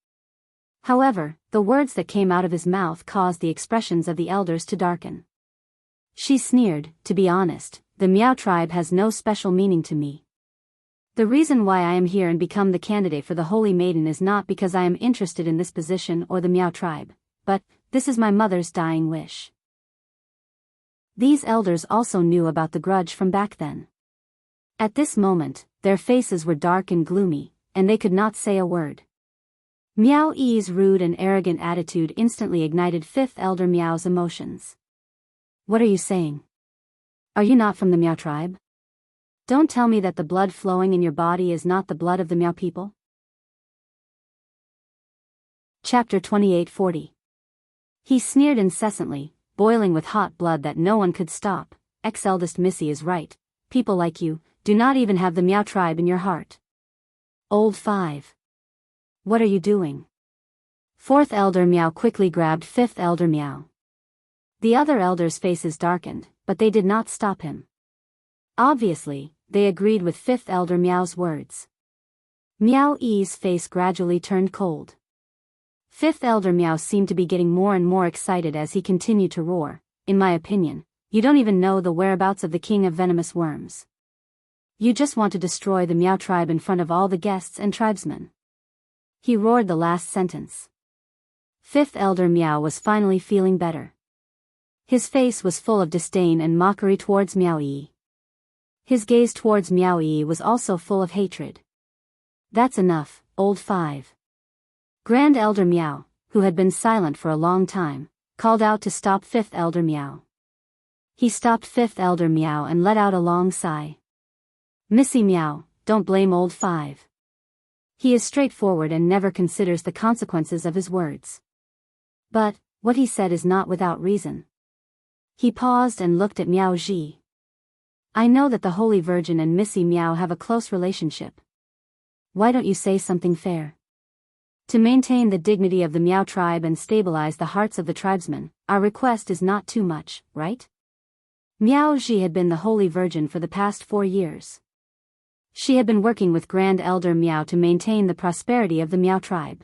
S1: However, the words that came out of his mouth caused the expressions of the elders to darken. She sneered, "To be honest, the Miao tribe has no special meaning to me. The reason why I am here and become the candidate for the Holy Maiden is not because I am interested in this position or the Miao tribe, but this is my mother's dying wish." These elders also knew about the grudge from back then. At this moment, their faces were dark and gloomy, and they could not say a word. Meow Yi's rude and arrogant attitude instantly ignited fifth elder Meow's emotions. What are you saying? Are you not from the Meow tribe? Don't tell me that the blood flowing in your body is not the blood of the Meow people. Chapter 2840. He sneered incessantly, boiling with hot blood that no one could stop. Eldest Missy is right. People like you do not even have the Meow tribe in your heart. Old 5. What are you doing? Fourth elder Meow quickly grabbed fifth elder Meow. The other elders' faces darkened, but they did not stop him. Obviously, they agreed with fifth elder Meow's words. Meow Yi's face gradually turned cold. Fifth elder Meow seemed to be getting more and more excited as he continued to roar. In my opinion, you don't even know the whereabouts of the king of venomous worms. You just want to destroy the Meow tribe in front of all the guests and tribesmen. He roared the last sentence. Fifth elder Meow was finally feeling better. His face was full of disdain and mockery towards Meow Yi. His gaze towards Meow Yi was also full of hatred. That's enough, old 5. Grand Elder Meow, who had been silent for a long time, called out to stop fifth elder Meow. He stopped fifth elder Meow and let out a long sigh. Missy Meow, don't blame old 5. He is straightforward and never considers the consequences of his words. But what he said is not without reason. He paused and looked at Meow Ji. I know that the Holy Virgin and Missy Meow have a close relationship. Why don't you say something fair? To maintain the dignity of the Meow tribe and stabilize the hearts of the tribesmen, our request is not too much, right? Meow Ji had been the Holy Virgin for the past 4 years. She had been working with Grand Elder Meow to maintain the prosperity of the Meow tribe.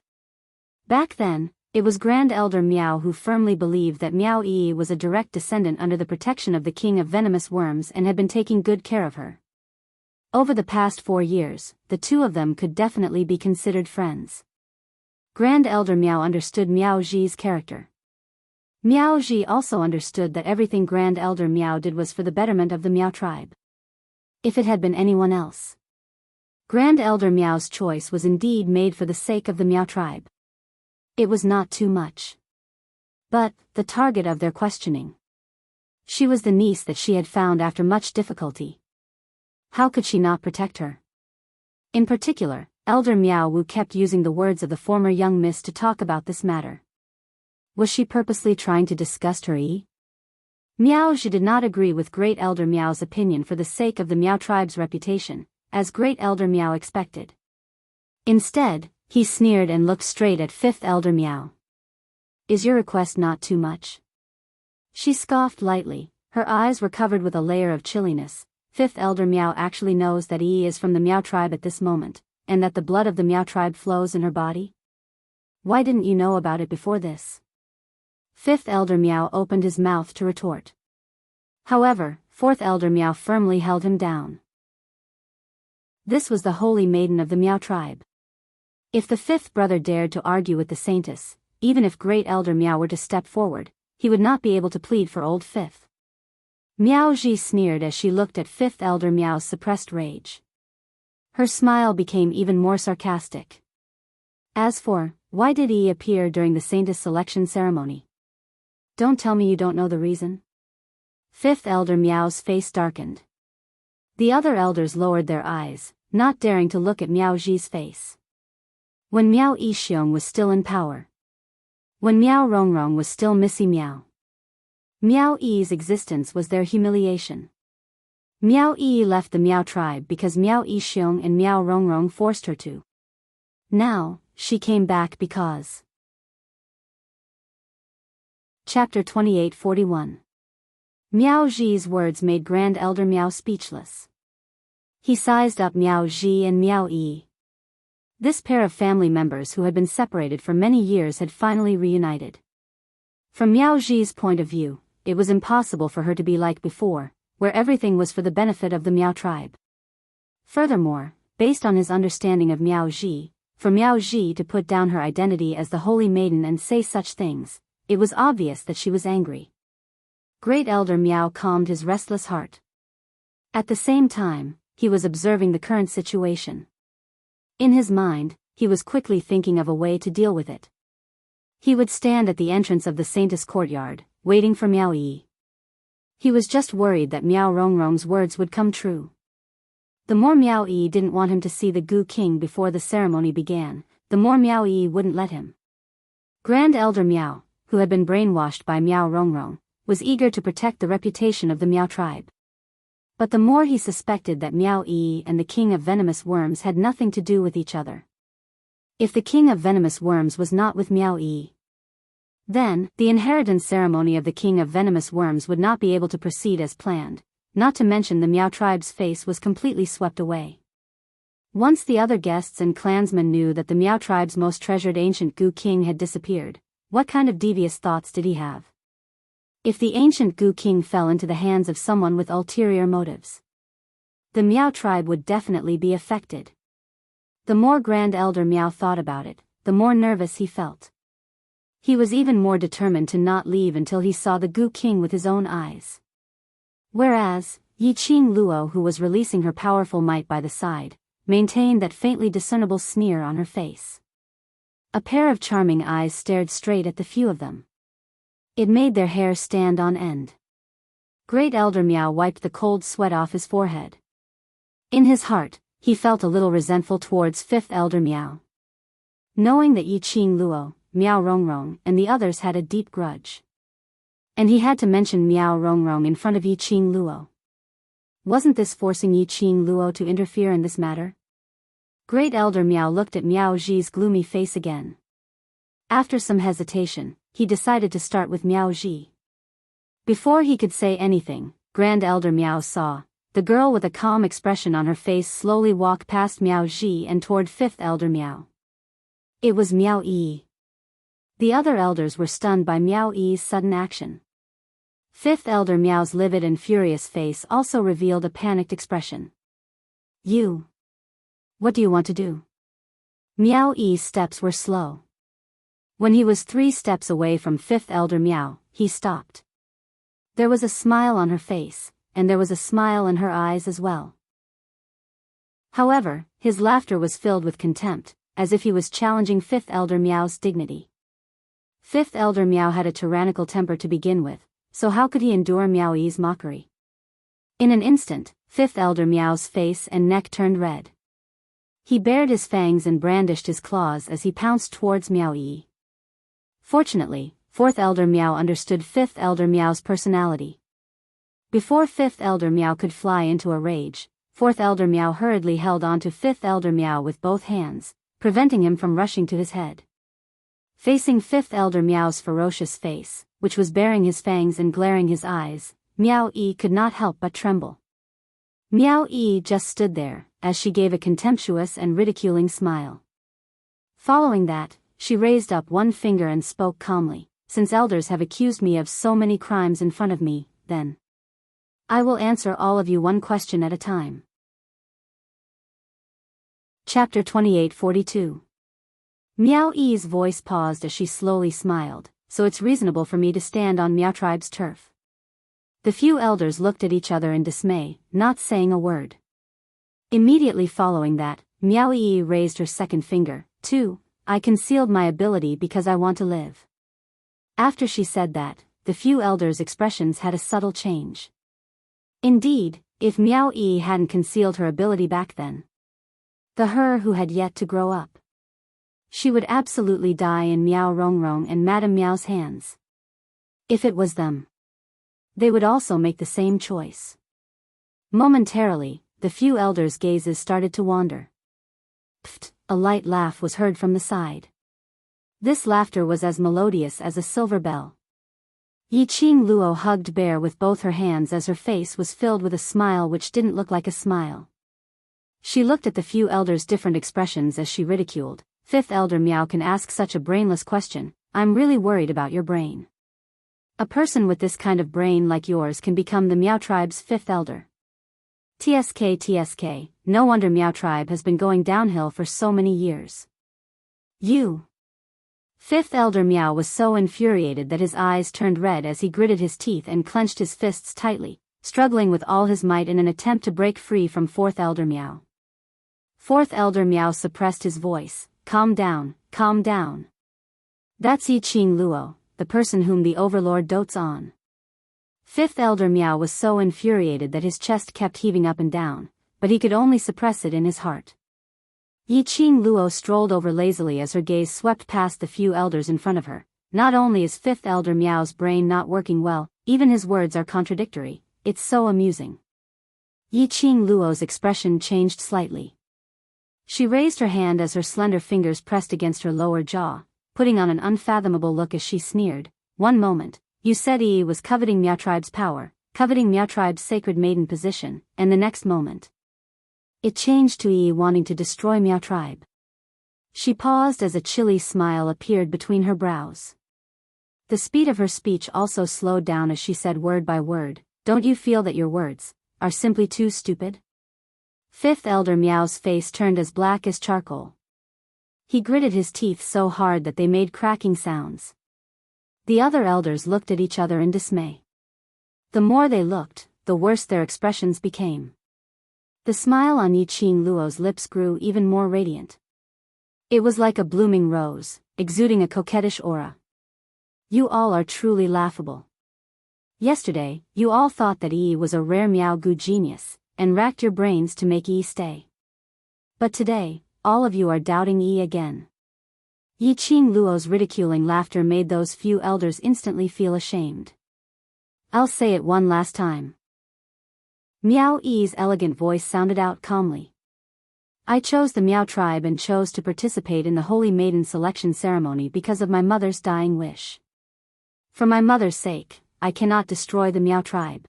S1: Back then, it was Grand Elder Meow who firmly believed that Meow Yi was a direct descendant under the protection of the king of venomous worms and had been taking good care of her. Over the past 4 years, the two of them could definitely be considered friends. Grand Elder Meow understood Meow Ji's character. Meow Ji also understood that everything Grand Elder Meow did was for the betterment of the Meow tribe. If it had been anyone else, Grand Elder Meow's choice was indeed made for the sake of the Meow tribe. It was not too much. But, the target of their questioning. She was the niece that she had found after much difficulty. How could she not protect her? In particular, Elder Meow Wu kept using the words of the former young miss to talk about this matter. Was she purposely trying to disgust her? Meow Ji did not agree with Great Elder Meow's opinion for the sake of the Meow tribe's reputation, as Great Elder Meow expected. Instead, he sneered and looked straight at fifth elder Meow. Is your request not too much? She scoffed lightly, her eyes were covered with a layer of chilliness. Fifth elder Meow actually knows that he is from the Meow tribe at this moment, and that the blood of the Meow tribe flows in her body? Why didn't you know about it before this? Fifth elder Meow opened his mouth to retort. However, fourth elder Meow firmly held him down. This was the holy maiden of the Meow tribe. If the fifth brother dared to argue with the saintess, even if Great Elder Meow were to step forward, he would not be able to plead for old fifth. Meow Ji sneered as she looked at fifth elder Meow's suppressed rage. Her smile became even more sarcastic. As for, why did he appear during the saintess selection ceremony? Don't tell me you don't know the reason. Fifth elder Meow's face darkened. The other elders lowered their eyes, not daring to look at Meow Ji's face. When Meow Yixiong was still in power. When Meow Rongrong was still Missy Meow. Meow Yi's existence was their humiliation. Meow Yi left the Meow tribe because Meow Yixiong and Meow Rongrong forced her to. Now, she came back because. Chapter 2841. Meow Ji's words made Grand Elder Meow speechless. He sized up Meow Ji and Meow Yi. This pair of family members who had been separated for many years had finally reunited. From Meow Ji's point of view, it was impossible for her to be like before, where everything was for the benefit of the Meow tribe. Furthermore, based on his understanding of Meow Ji, for Meow Ji to put down her identity as the Holy Maiden and say such things, it was obvious that she was angry. Great Elder Meow calmed his restless heart. At the same time, he was observing the current situation. In his mind, he was quickly thinking of a way to deal with it. He would stand at the entrance of the Saintess courtyard, waiting for Miao Yi. He was just worried that Miao Rongrong's words would come true. The more Miao Yi didn't want him to see the Gu King before the ceremony began, the more Miao Yi wouldn't let him. Grand Elder Miao, who had been brainwashed by Miao Rongrong, was eager to protect the reputation of the Miao tribe. But the more he suspected that Miao Yi and the King of Venomous Worms had nothing to do with each other. If the King of Venomous Worms was not with Miao Yi, then the inheritance ceremony of the King of Venomous Worms would not be able to proceed as planned, not to mention the Miao tribe's face was completely swept away. Once the other guests and clansmen knew that the Miao tribe's most treasured ancient Gu King had disappeared, what kind of devious thoughts did he have? If the ancient Gu King fell into the hands of someone with ulterior motives, the Miao tribe would definitely be affected. The more Grand Elder Miao thought about it, the more nervous he felt. He was even more determined to not leave until he saw the Gu King with his own eyes. Whereas, Yi Qing Luo, who was releasing her powerful might by the side, maintained that faintly discernible sneer on her face. A pair of charming eyes stared straight at the few of them. It made their hair stand on end. Great Elder Miao wiped the cold sweat off his forehead. In his heart, he felt a little resentful towards Fifth Elder Miao. Knowing that Yi Qing Luo, Miao Rongrong, and the others had a deep grudge. And he had to mention Miao Rongrong in front of Yi Qing Luo. Wasn't this forcing Yi Qing Luo to interfere in this matter? Great Elder Miao looked at Miao Zhi's gloomy face again. After some hesitation, he decided to start with Miao Zhi. Before he could say anything, Grand Elder Miao saw the girl with a calm expression on her face slowly walk past Miao Zhi and toward Fifth Elder Miao. It was Miao Yi. The other elders were stunned by Miao Yi's sudden action. Fifth Elder Miao's livid and furious face also revealed a panicked expression. You. What do you want to do? Miao Yi's steps were slow. When he was 3 steps away from Fifth Elder Miao, he stopped. There was a smile on her face, and there was a smile in her eyes as well. However, his laughter was filled with contempt, as if he was challenging Fifth Elder Miao's dignity. Fifth Elder Miao had a tyrannical temper to begin with, so how could he endure Miao Yi's mockery? In an instant, Fifth Elder Miao's face and neck turned red. He bared his fangs and brandished his claws as he pounced towards Miao Yi. Fortunately, Fourth Elder Miao understood Fifth Elder Miao's personality. Before Fifth Elder Miao could fly into a rage, Fourth Elder Miao hurriedly held on to Fifth Elder Miao with both hands, preventing him from rushing to his head. Facing Fifth Elder Miao's ferocious face, which was baring his fangs and glaring his eyes, Miao Yi could not help but tremble. Miao Yi just stood there, as she gave a contemptuous and ridiculing smile. Following that, she raised up one finger and spoke calmly, "Since elders have accused me of so many crimes in front of me, then I will answer all of you one question at a time." Chapter 2842. Miao Yi's voice paused as she slowly smiled, "So it's reasonable for me to stand on Miao tribe's turf." The few elders looked at each other in dismay, not saying a word. Immediately following that, Miao Yi raised her second finger, "2. I concealed my ability because I want to live." After she said that, the few elders' expressions had a subtle change. Indeed, if Miao Yi hadn't concealed her ability back then, the her who had yet to grow up, she would absolutely die in Miao Rongrong and Madame Miao's hands. If it was them, they would also make the same choice. Momentarily, the few elders' gazes started to wander. Pfft, a light laugh was heard from the side. This laughter was as melodious as a silver bell. Yi Qing Luo hugged Bear with both her hands as her face was filled with a smile which didn't look like a smile. She looked at the few elders' different expressions as she ridiculed, "Fifth Elder Miao can ask such a brainless question. I'm really worried about your brain. A person with this kind of brain like yours can become the Miao tribe's 5th elder. TSK, no wonder Miao tribe has been going downhill for so many years. You." 5th Elder Miao was so infuriated that his eyes turned red as he gritted his teeth and clenched his fists tightly, struggling with all his might in an attempt to break free from 4th Elder Miao. 4th Elder Miao suppressed his voice, calm down, calm down. That's Yi Qing Luo, the person whom the overlord dotes on. Fifth Elder Miao was so infuriated that his chest kept heaving up and down, but he could only suppress it in his heart. Yi Qing Luo strolled over lazily as her gaze swept past the few elders in front of her. Not only is Fifth Elder Miao's brain not working well, even his words are contradictory. It's so amusing. Yi Qing Luo's expression changed slightly. She raised her hand as her slender fingers pressed against her lower jaw, putting on an unfathomable look as she sneered. One moment, you said Yi was coveting Miao tribe's power, coveting Miao tribe's sacred maiden position, and the next moment, it changed to Yi wanting to destroy Miao tribe. She paused as a chilly smile appeared between her brows. The speed of her speech also slowed down as she said word by word, "Don't you feel that your words are simply too stupid?" Fifth Elder Miao's face turned as black as charcoal. He gritted his teeth so hard that they made cracking sounds. The other elders looked at each other in dismay. The more they looked, the worse their expressions became. The smile on Yi Qing Luo's lips grew even more radiant. It was like a blooming rose, exuding a coquettish aura. You all are truly laughable. Yesterday, you all thought that Yi was a rare Miao Gu genius, and racked your brains to make Yi stay. But today, all of you are doubting Yi again. Yi Qing Luo's ridiculing laughter made those few elders instantly feel ashamed. I'll say it one last time. Miao Yi's elegant voice sounded out calmly. I chose the Miao tribe and chose to participate in the Holy Maiden selection ceremony because of my mother's dying wish. For my mother's sake, I cannot destroy the Miao tribe.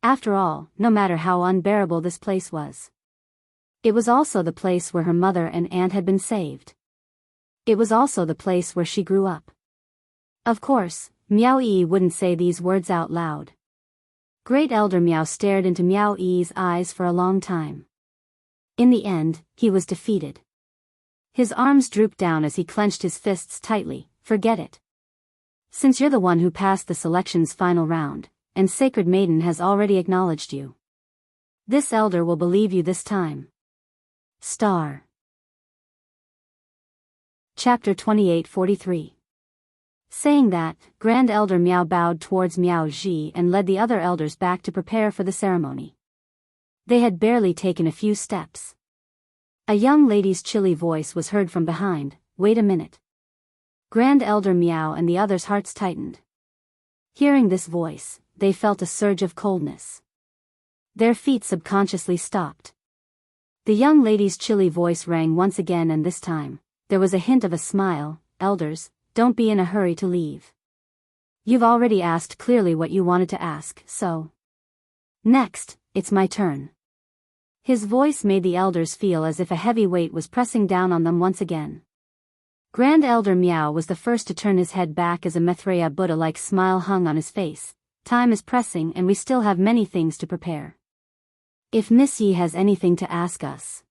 S1: After all, no matter how unbearable this place was, it was also the place where her mother and aunt had been saved. It was also the place where she grew up. Of course, Miao Yi wouldn't say these words out loud. Great Elder Miao stared into Miao Yi's eyes for a long time. In the end, he was defeated. His arms drooped down as he clenched his fists tightly. Forget it. Since you're the one who passed the selection's final round, and Sacred Maiden has already acknowledged you, this elder will believe you this time. Star. Chapter 2843. Saying that, Grand Elder Miao bowed towards Miao Ji and led the other elders back to prepare for the ceremony. They had barely taken a few steps. A young lady's chilly voice was heard from behind. Wait a minute. Grand Elder Miao and the others' hearts tightened. Hearing this voice, they felt a surge of coldness. Their feet subconsciously stopped. The young lady's chilly voice rang once again, and this time, there was a hint of a smile. Elders, don't be in a hurry to leave. You've already asked clearly what you wanted to ask, so next, it's my turn. His voice made the elders feel as if a heavy weight was pressing down on them once again. Grand Elder Miao was the first to turn his head back as a Maitreya Buddha-like smile hung on his face. Time is pressing and we still have many things to prepare. If Miss Yi has anything to ask us,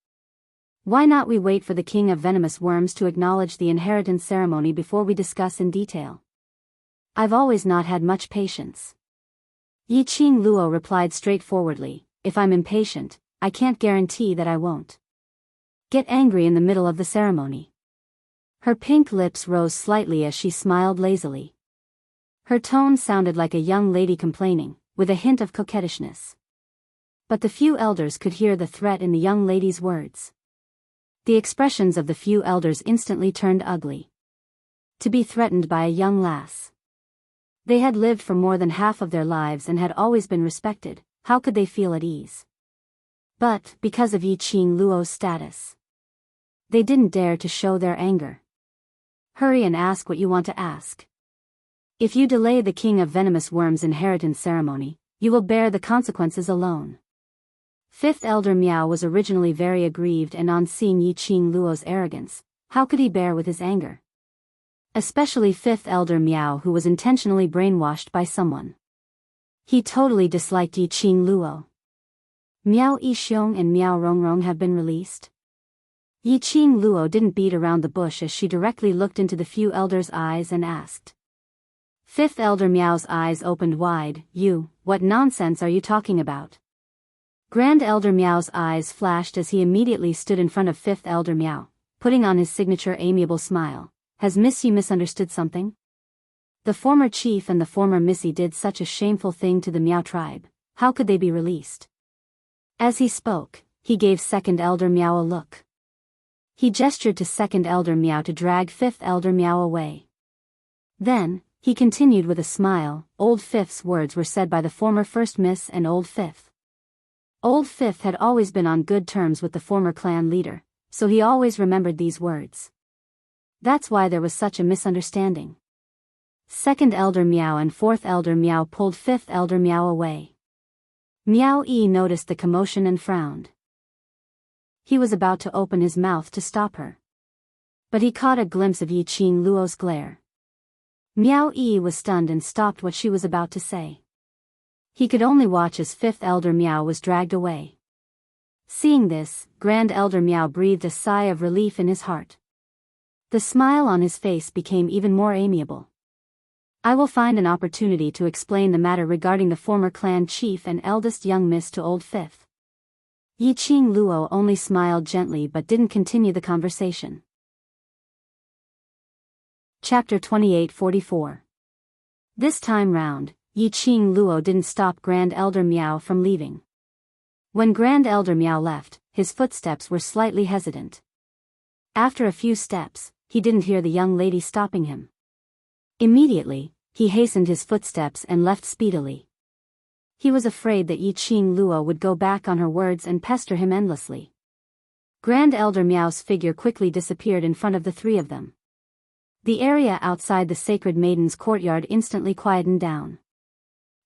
S1: why not we wait for the King of Venomous Worms to acknowledge the inheritance ceremony before we discuss in detail? I've always not had much patience. Yi Qing Luo replied straightforwardly, if I'm impatient, I can't guarantee that I won't get angry in the middle of the ceremony. Her pink lips rose slightly as she smiled lazily. Her tone sounded like a young lady complaining, with a hint of coquettishness. But the few elders could hear the threat in the young lady's words. The expressions of the few elders instantly turned ugly. To be threatened by a young lass. They had lived for more than half of their lives and had always been respected. How could they feel at ease? But, because of Yi Qing Luo's status, they didn't dare to show their anger. Hurry and ask what you want to ask. If you delay the King of Venomous Worms' inheritance ceremony, you will bear the consequences alone. Fifth Elder Miao was originally very aggrieved, and on seeing Yi Qing Luo's arrogance, how could he bear with his anger? Especially Fifth Elder Miao, who was intentionally brainwashed by someone. He totally disliked Yi Qing Luo. Miao Yixiong and Miao Rongrong have been released? Yi Qing Luo didn't beat around the bush as she directly looked into the few elders' eyes and asked. Fifth Elder Miao's eyes opened wide. What nonsense are you talking about? Grand Elder Miao's eyes flashed as he immediately stood in front of Fifth Elder Miao. putting on his signature amiable smile. Has Missy misunderstood something? The former chief and the former Missy did such a shameful thing to the Meow tribe. How could they be released? As he spoke, he gave Second Elder Meow a look. He gestured to Second Elder Meow to drag Fifth Elder Meow away. Then, he continued with a smile. Old Fifth's words were said by the former First Miss and Old Fifth. Old Fifth had always been on good terms with the former clan leader, so he always remembered these words. That's why there was such a misunderstanding. Second Elder Meow and Fourth Elder Meow pulled Fifth Elder Meow away. Meow-ee noticed the commotion and frowned. He was about to open his mouth to stop her. But he caught a glimpse of Yi-Ching Luo's glare. Meow-ee was stunned and stopped what she was about to say. He could only watch as Fifth Elder Meow was dragged away. Seeing this, Grand Elder Meow breathed a sigh of relief in his heart. The smile on his face became even more amiable. I will find an opportunity to explain the matter regarding the former clan chief and eldest young miss to Old Fifth. Yi-Ching Luo only smiled gently but didn't continue the conversation. Chapter 2844. This time round, Yi-Ching Luo didn't stop Grand Elder Meow from leaving. When Grand Elder Meow left, his footsteps were slightly hesitant. After a few steps, he didn't hear the young lady stopping him. Immediately, he hastened his footsteps and left speedily. He was afraid that Yi-Ching Luo would go back on her words and pester him endlessly. Grand Elder Meow's figure quickly disappeared in front of the three of them. The area outside the Sacred Maiden's courtyard instantly quietened down.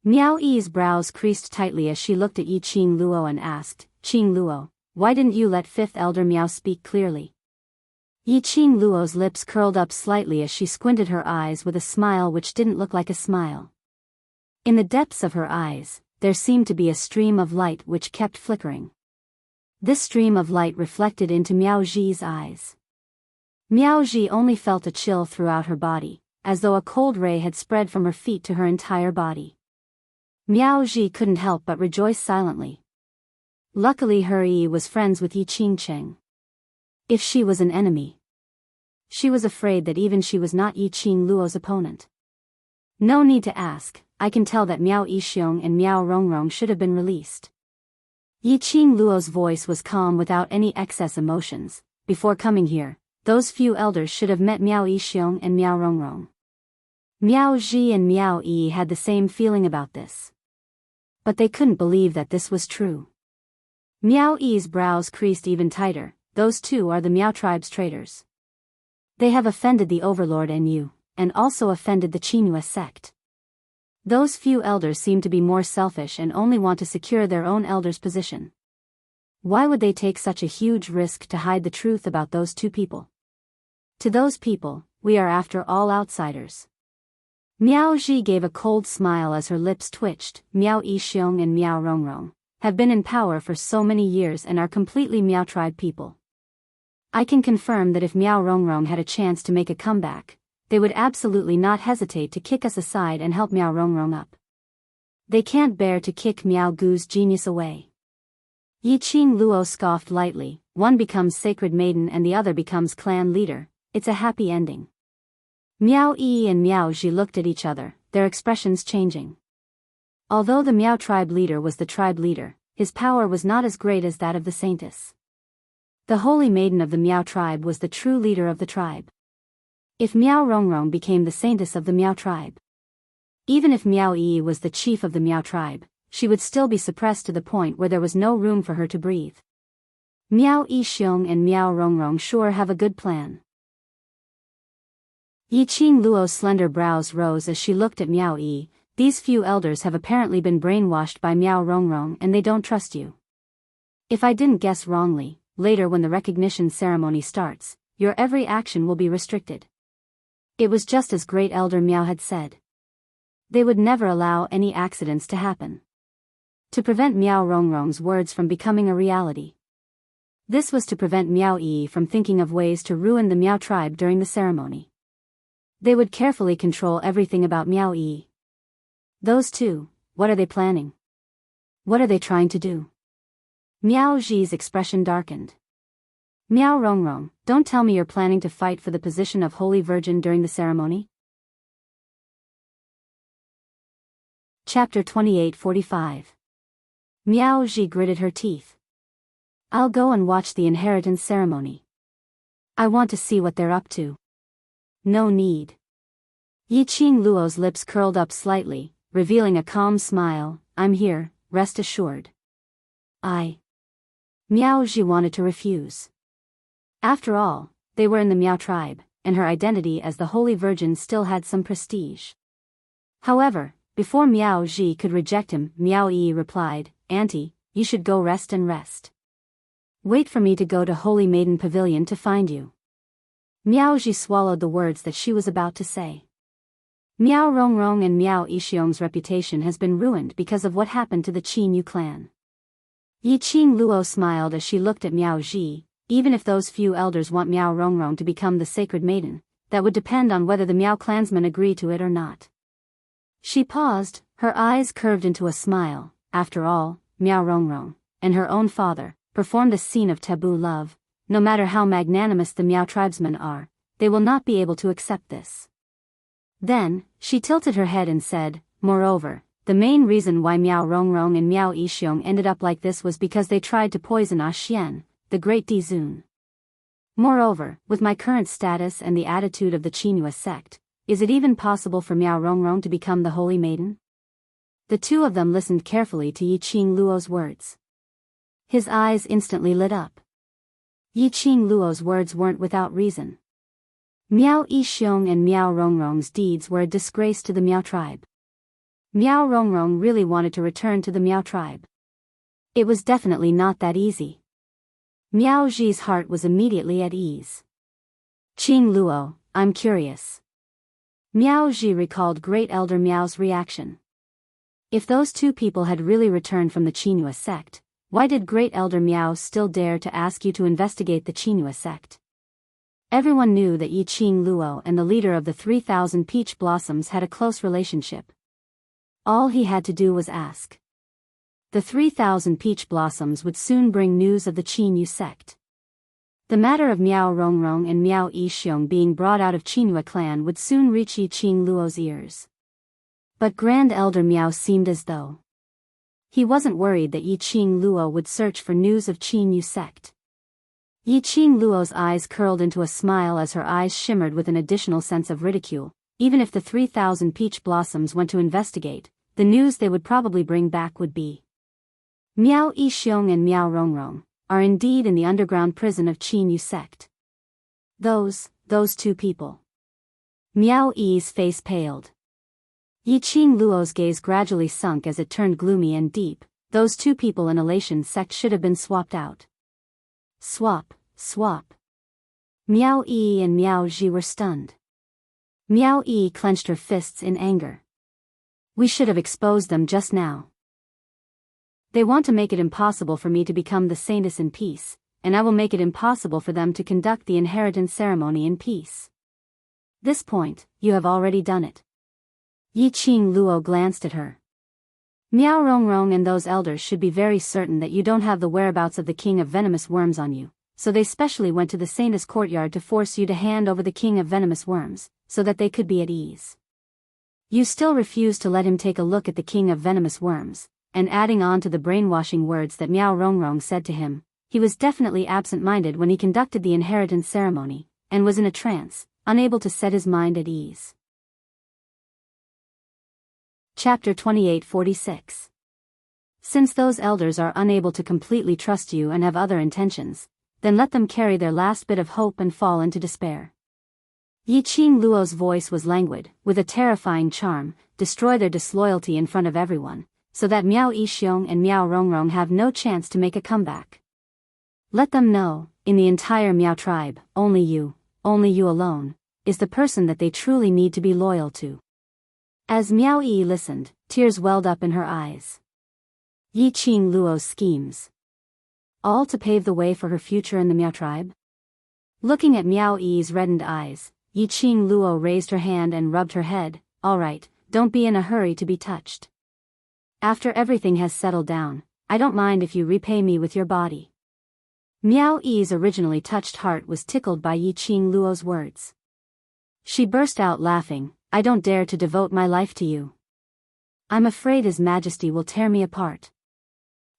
S1: Meow-ee's brows creased tightly as she looked at Yi-Ching Luo and asked, Ching Luo, why didn't you let Fifth Elder Meow speak clearly? Yi-Ching Luo's lips curled up slightly as she squinted her eyes with a smile which didn't look like a smile. In the depths of her eyes, there seemed to be a stream of light which kept flickering. This stream of light reflected into Miao-ji's eyes. Miao-ji only felt a chill throughout her body, as though a cold ray had spread from her feet to her entire body. Miao-ji couldn't help but rejoice silently. Luckily He was friends with Yi-Ching Cheng. If she was an enemy, she was afraid that even she was not Yi-Ching Luo's opponent. No need to ask, I can tell that Miao Yixiong and Miao Rongrong should have been released. Yi-Ching Luo's voice was calm without any excess emotions. Before coming here, those few elders should have met Miao Yixiong and Miao Rongrong. Miao Ji and Miao Yi had the same feeling about this. But they couldn't believe that this was true. Miao Yi's brows creased even tighter. Those two are the Meow tribe's traitors. They have offended the Overlord and you, and also offended the Qinghua sect. Those few elders seem to be more selfish and only want to secure their own elder's position. Why would they take such a huge risk to hide the truth about those two people? To those people, we are after all outsiders. Miao Ji gave a cold smile as her lips twitched. Miao Yixiong and Miao Rongrong have been in power for so many years and are completely Meow tribe people. I can confirm that if Miao Rongrong had a chance to make a comeback, they would absolutely not hesitate to kick us aside and help Miao Rongrong up. They can't bear to kick Miao Gu's genius away. Yi-Ching Luo scoffed lightly. One becomes Sacred Maiden and the other becomes clan leader. It's a happy ending. Miao Yi and Miao Ji looked at each other, their expressions changing. Although the Meow tribe leader was the tribe leader, his power was not as great as that of the Saintess. The Holy Maiden of the Meow tribe was the true leader of the tribe. If Miao Rongrong became the Saintess of the Meow tribe, even if Miao Yi was the chief of the Meow tribe, she would still be suppressed to the point where there was no room for her to breathe. Miao Yixiong and Miao Rongrong sure have a good plan. Yi-Ching Luo's slender brows rose as she looked at Miao Yi. These few elders have apparently been brainwashed by Miao Rongrong and they don't trust you. If I didn't guess wrongly, later when the recognition ceremony starts, your every action will be restricted. It was just as Great Elder Miao had said. They would never allow any accidents to happen. To prevent Miao Rongrong's words from becoming a reality. This was to prevent Miao Yi from thinking of ways to ruin the Meow tribe during the ceremony. They would carefully control everything about Miao Yi. Those two, what are they planning? What are they trying to do? Miao Ji's expression darkened. Miao Rongrong, don't tell me you're planning to fight for the position of Holy Virgin during the ceremony? Chapter 28:45. Miao Ji gritted her teeth. I'll go and watch the inheritance ceremony. I want to see what they're up to. No need. Yi Qing Luo's lips curled up slightly, revealing a calm smile. I'm here, rest assured. Miao Ji wanted to refuse. After all, they were in the Miao tribe, and her identity as the Holy Virgin still had some prestige. However, before Miao Ji could reject him, Miao Yi replied, Auntie, you should go rest and rest. Wait for me to go to Holy Maiden Pavilion to find you. Miao Ji swallowed the words that she was about to say. Miao Rongrong and Miao Yixiong's reputation has been ruined because of what happened to the Qin Yu clan. Yi Qing Luo smiled as she looked at Miao Ji. Even if those few elders want Miao Rongrong to become the sacred maiden, that would depend on whether the Miao clansmen agree to it or not. She paused, her eyes curved into a smile. After all, Miao Rongrong, and her own father, performed a scene of taboo love. No matter how magnanimous the Miao tribesmen are, they will not be able to accept this. Then, she tilted her head and said, moreover, the main reason why Miao Rongrong and Miao Yixiong ended up like this was because they tried to poison Ah Xian, the great Dizun. Moreover, with my current status and the attitude of the Qinhua sect, is it even possible for Miao Rongrong to become the Holy Maiden? The two of them listened carefully to Yi Qing Luo's words. His eyes instantly lit up. Yi Qing Luo's words weren't without reason. Miao Yixiong and Miao Rongrong's deeds were a disgrace to the Miao tribe. Miao Rongrong really wanted to return to the Miao tribe. It was definitely not that easy. Miao Ji's heart was immediately at ease. Qing Luo, I'm curious. Miao Ji recalled Great Elder Miao's reaction. If those two people had really returned from the Qinhua sect, why did Great Elder Miao still dare to ask you to investigate the Qinhua sect? Everyone knew that Yi Qing Luo and the leader of the 3,000 Peach Blossoms had a close relationship. All he had to do was ask. The 3,000 Peach Blossoms would soon bring news of the Qin Yu sect. The matter of Miao Rongrong and Miao Yixiong being brought out of Qinhua clan would soon reach Yi Qing Luo's ears. But Grand Elder Miao seemed as though he wasn't worried that Yi Qing Luo would search for news of Qin Yu sect. Yi Qing Luo's eyes curled into a smile as her eyes shimmered with an additional sense of ridicule. Even if the 3,000 Peach Blossoms went to investigate, the news they would probably bring back would be Miao Yixiong and Miao Rongrong are indeed in the underground prison of Qin Yu sect. Those two people. Miao Yi's face paled. Yi Qing Luo's gaze gradually sunk as it turned gloomy and deep. Those two people in Elation sect should have been swapped out. Swap. Miao Yi and Miao Ji were stunned. Miao Yi clenched her fists in anger. We should have exposed them just now. They want to make it impossible for me to become the saintess in peace, and I will make it impossible for them to conduct the inheritance ceremony in peace. This point, you have already done it. Yi Qing Luo glanced at her. Miao Rongrong and those elders should be very certain that you don't have the whereabouts of the king of venomous worms on you, so they specially went to the saintess courtyard to force you to hand over the king of venomous worms, so that they could be at ease. You still refuse to let him take a look at the king of venomous worms. And adding on to the brainwashing words that Miao Rongrong said to him, he was definitely absent-minded when he conducted the inheritance ceremony, and was in a trance, unable to set his mind at ease. Chapter 28:46. Since those elders are unable to completely trust you and have other intentions, then let them carry their last bit of hope and fall into despair. Yi Qing Luo's voice was languid, with a terrifying charm. Destroy their disloyalty in front of everyone, so that Miao Yixiong and Miao Rongrong have no chance to make a comeback. Let them know, in the entire Miao tribe, only you alone, is the person that they truly need to be loyal to. As Miao Yi listened, tears welled up in her eyes. Yi Qing Luo's schemes. All to pave the way for her future in the Miao tribe? Looking at Miao Yi's reddened eyes, Yi Qing Luo raised her hand and rubbed her head. All right, don't be in a hurry to be touched. After everything has settled down, I don't mind if you repay me with your body. Miao Yi's originally touched heart was tickled by Yi Qing Luo's words. She burst out laughing, "I don't dare to devote my life to you. I'm afraid His Majesty will tear me apart."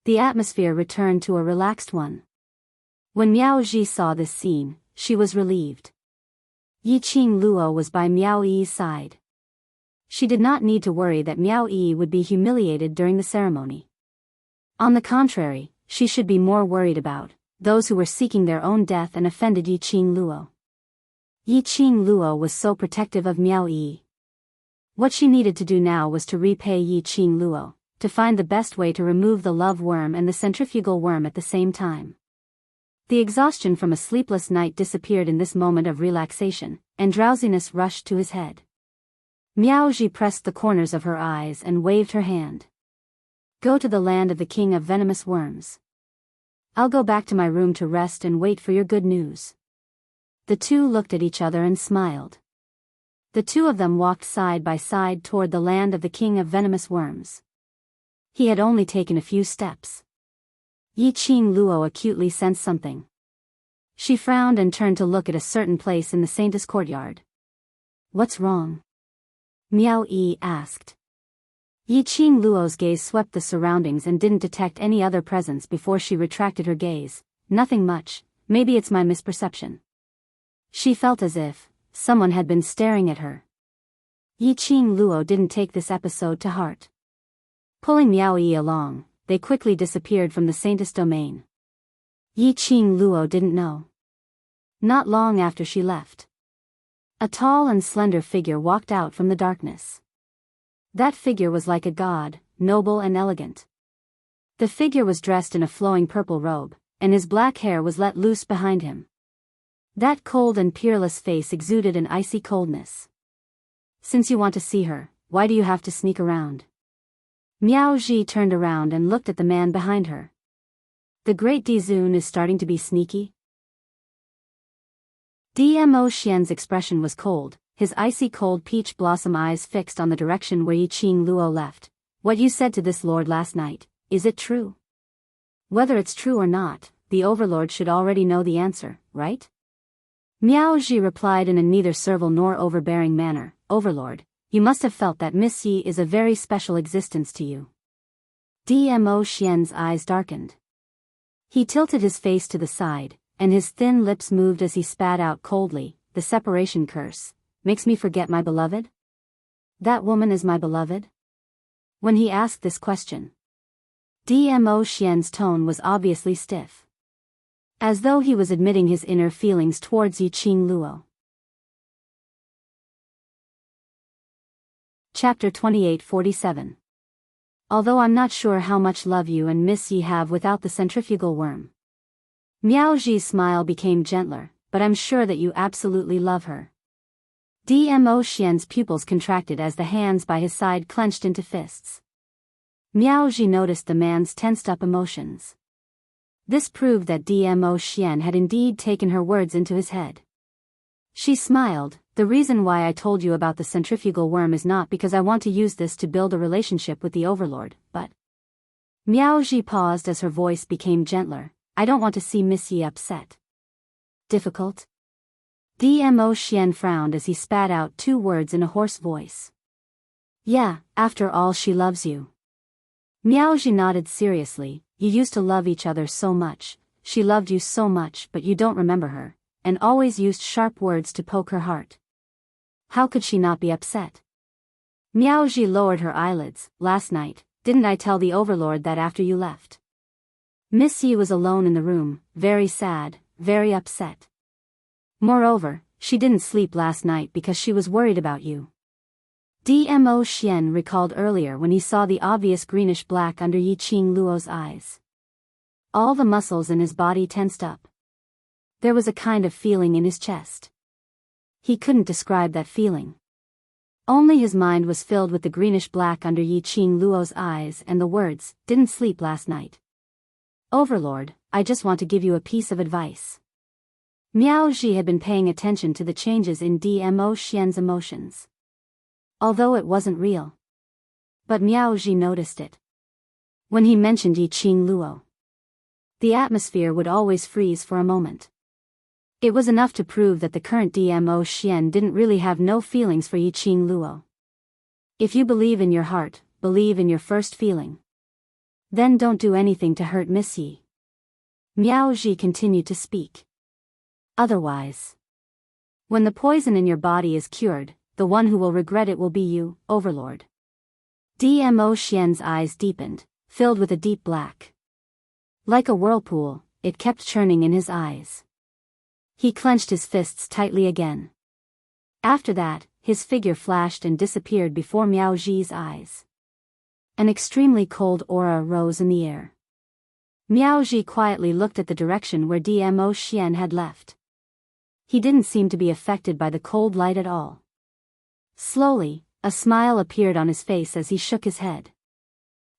S1: The atmosphere returned to a relaxed one. When Miao Ji saw this scene, she was relieved. Yi Qing Luo was by Miao Yi's side. She did not need to worry that Miao Yi would be humiliated during the ceremony. On the contrary, she should be more worried about those who were seeking their own death and offended Yi Qing Luo. Yi Qing Luo was so protective of Miao Yi. What she needed to do now was to repay Yi Qing Luo, to find the best way to remove the love worm and the centrifugal worm at the same time. The exhaustion from a sleepless night disappeared in this moment of relaxation, and drowsiness rushed to his head. Miao Ji pressed the corners of her eyes and waved her hand. "Go to the land of the king of venomous worms. I'll go back to my room to rest and wait for your good news." The two looked at each other and smiled. The two of them walked side by side toward the land of the king of venomous worms. He had only taken a few steps. Yi Qing Luo acutely sensed something. She frowned and turned to look at a certain place in the saint's courtyard. "What's wrong?" Miao Yi asked. Yi Qing Luo's gaze swept the surroundings and didn't detect any other presence before she retracted her gaze. "Nothing much, maybe it's my misperception." She felt as if someone had been staring at her. Yi Qing Luo didn't take this episode to heart. Pulling Miao Yi along, they quickly disappeared from the saint's domain. Yi Qing Luo didn't know. Not long after she left, a tall and slender figure walked out from the darkness. That figure was like a god, noble and elegant. The figure was dressed in a flowing purple robe, and his black hair was let loose behind him. That cold and peerless face exuded an icy coldness. "Since you want to see her, why do you have to sneak around?" Miao Ji turned around and looked at the man behind her. "The great Dizun is starting to be sneaky?" Dmo Xian's expression was cold, his icy cold peach blossom eyes fixed on the direction where Yi Qing Luo left. "What you said to this lord last night, is it true?" "Whether it's true or not, the overlord should already know the answer, right?" Miao Ji replied in a neither servile nor overbearing manner. "Overlord, you must have felt that Miss Yi is a very special existence to you." Dmo Xian's eyes darkened. He tilted his face to the side, and his thin lips moved as he spat out coldly, "The separation curse makes me forget my beloved? That woman is my beloved?" When he asked this question, Dmo Xian's tone was obviously stiff, as though he was admitting his inner feelings towards Yi Qing Luo. Chapter 2847. Although I'm not sure how much love you and Miss Yi have without the centrifugal worm. Miao Ji's smile became gentler, "But I'm sure that you absolutely love her." Dmo Xian's pupils contracted as the hands by his side clenched into fists. Miao Ji noticed the man's tensed-up emotions. This proved that Dmo Xian had indeed taken her words into his head. She smiled. "The reason why I told you about the centrifugal worm is not because I want to use this to build a relationship with the overlord, but..." Miao Ji paused as her voice became gentler. "I don't want to see Miss Yi upset." "Difficult?" Dmo Xian frowned as he spat out two words in a hoarse voice. "Yeah, after all she loves you." Miao Ji nodded seriously. "You used to love each other so much, she loved you so much, but you don't remember her, and always used sharp words to poke her heart. How could she not be upset?" Miao Ji lowered her eyelids. "Last night, didn't I tell the overlord that after you left? Miss Yi was alone in the room, very sad, very upset. Moreover, she didn't sleep last night because she was worried about you." Dmo Xian recalled earlier when he saw the obvious greenish-black under Yi Qing Luo's eyes. All the muscles in his body tensed up. There was a kind of feeling in his chest. He couldn't describe that feeling. Only his mind was filled with the greenish-black under Yi Qing Luo's eyes and the words, "Didn't sleep last night. Overlord, I just want to give you a piece of advice." Miao Ji had been paying attention to the changes in Dmo Xian's emotions, although it wasn't real. But Miao Ji noticed it when he mentioned Yi Qing Luo. The atmosphere would always freeze for a moment. It was enough to prove that the current DMO Xian didn't really have no feelings for Yiqing Luo. If you believe in your heart, believe in your first feeling. Then don't do anything to hurt Miss Yi. Miao Ji continued to speak. Otherwise, when the poison in your body is cured, the one who will regret it will be you, Overlord. DMO Xian's eyes deepened, filled with a deep black. Like a whirlpool, it kept churning in his eyes. He clenched his fists tightly again. After that, his figure flashed and disappeared before Miao Ji's eyes. An extremely cold aura rose in the air. Miao Ji quietly looked at the direction where DMO Xian had left. He didn't seem to be affected by the cold light at all. Slowly, a smile appeared on his face as he shook his head.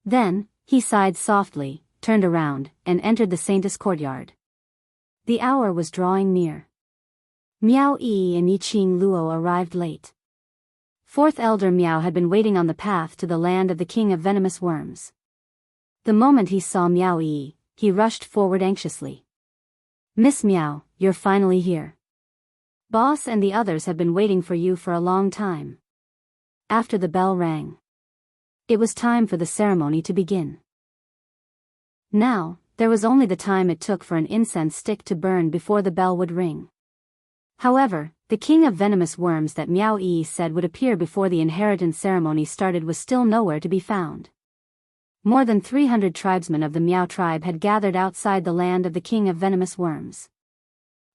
S1: Then, he sighed softly, turned around, and entered the Saintess courtyard. The hour was drawing near. Miao Yi and Yiqing Luo arrived late. Fourth Elder Miao had been waiting on the path to the land of the King of Venomous Worms. The moment he saw Miao Yi, he rushed forward anxiously. Miss Miao, you're finally here. Boss and the others have been waiting for you for a long time. After the bell rang, it was time for the ceremony to begin. Now, there was only the time it took for an incense stick to burn before the bell would ring. However, the King of Venomous Worms that Miao Yi said would appear before the inheritance ceremony started was still nowhere to be found. More than 300 tribesmen of the Miao tribe had gathered outside the land of the King of Venomous Worms.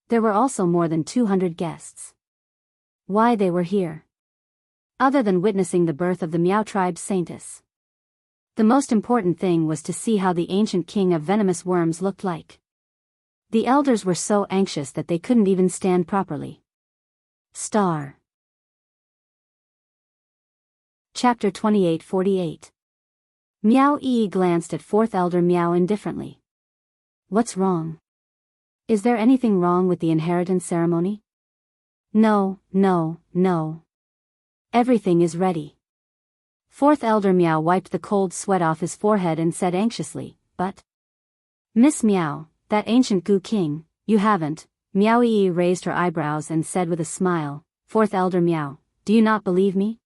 S1: There were also more than 200 guests. Why they were here? Other than witnessing the birth of the Miao tribe's saintess. The most important thing was to see how the ancient King of Venomous Worms looked like. The elders were so anxious that they couldn't even stand properly. Star. Chapter 28:48. Miao Yi glanced at Fourth Elder Miao indifferently. What's wrong? Is there anything wrong with the inheritance ceremony? No. Everything is ready. Fourth Elder Miao wiped the cold sweat off his forehead and said anxiously, but... Miss Miao, that ancient Gu King, you haven't. Miao Yi raised her eyebrows and said with a smile, Fourth Elder Miao, do you not believe me?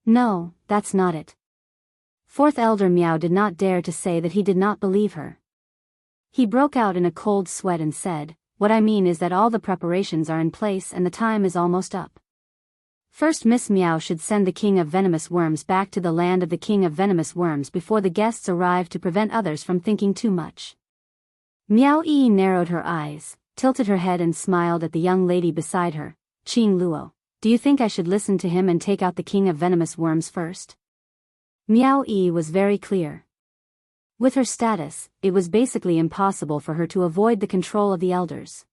S1: No, that's not it. Fourth Elder Miao did not dare to say that he did not believe her. He broke out in a cold sweat and said, what I mean is that all the preparations are in place and the time is almost up. First, Miss Miao should send the King of Venomous Worms back to the land of the King of Venomous Worms before the guests arrive to prevent others from thinking too much. Miao Yi narrowed her eyes, tilted her head and smiled at the young lady beside her. Qing Luo, do you think I should listen to him and take out the King of Venomous Worms first? Miao Yi was very clear. With her status, it was basically impossible for her to avoid the control of the elders.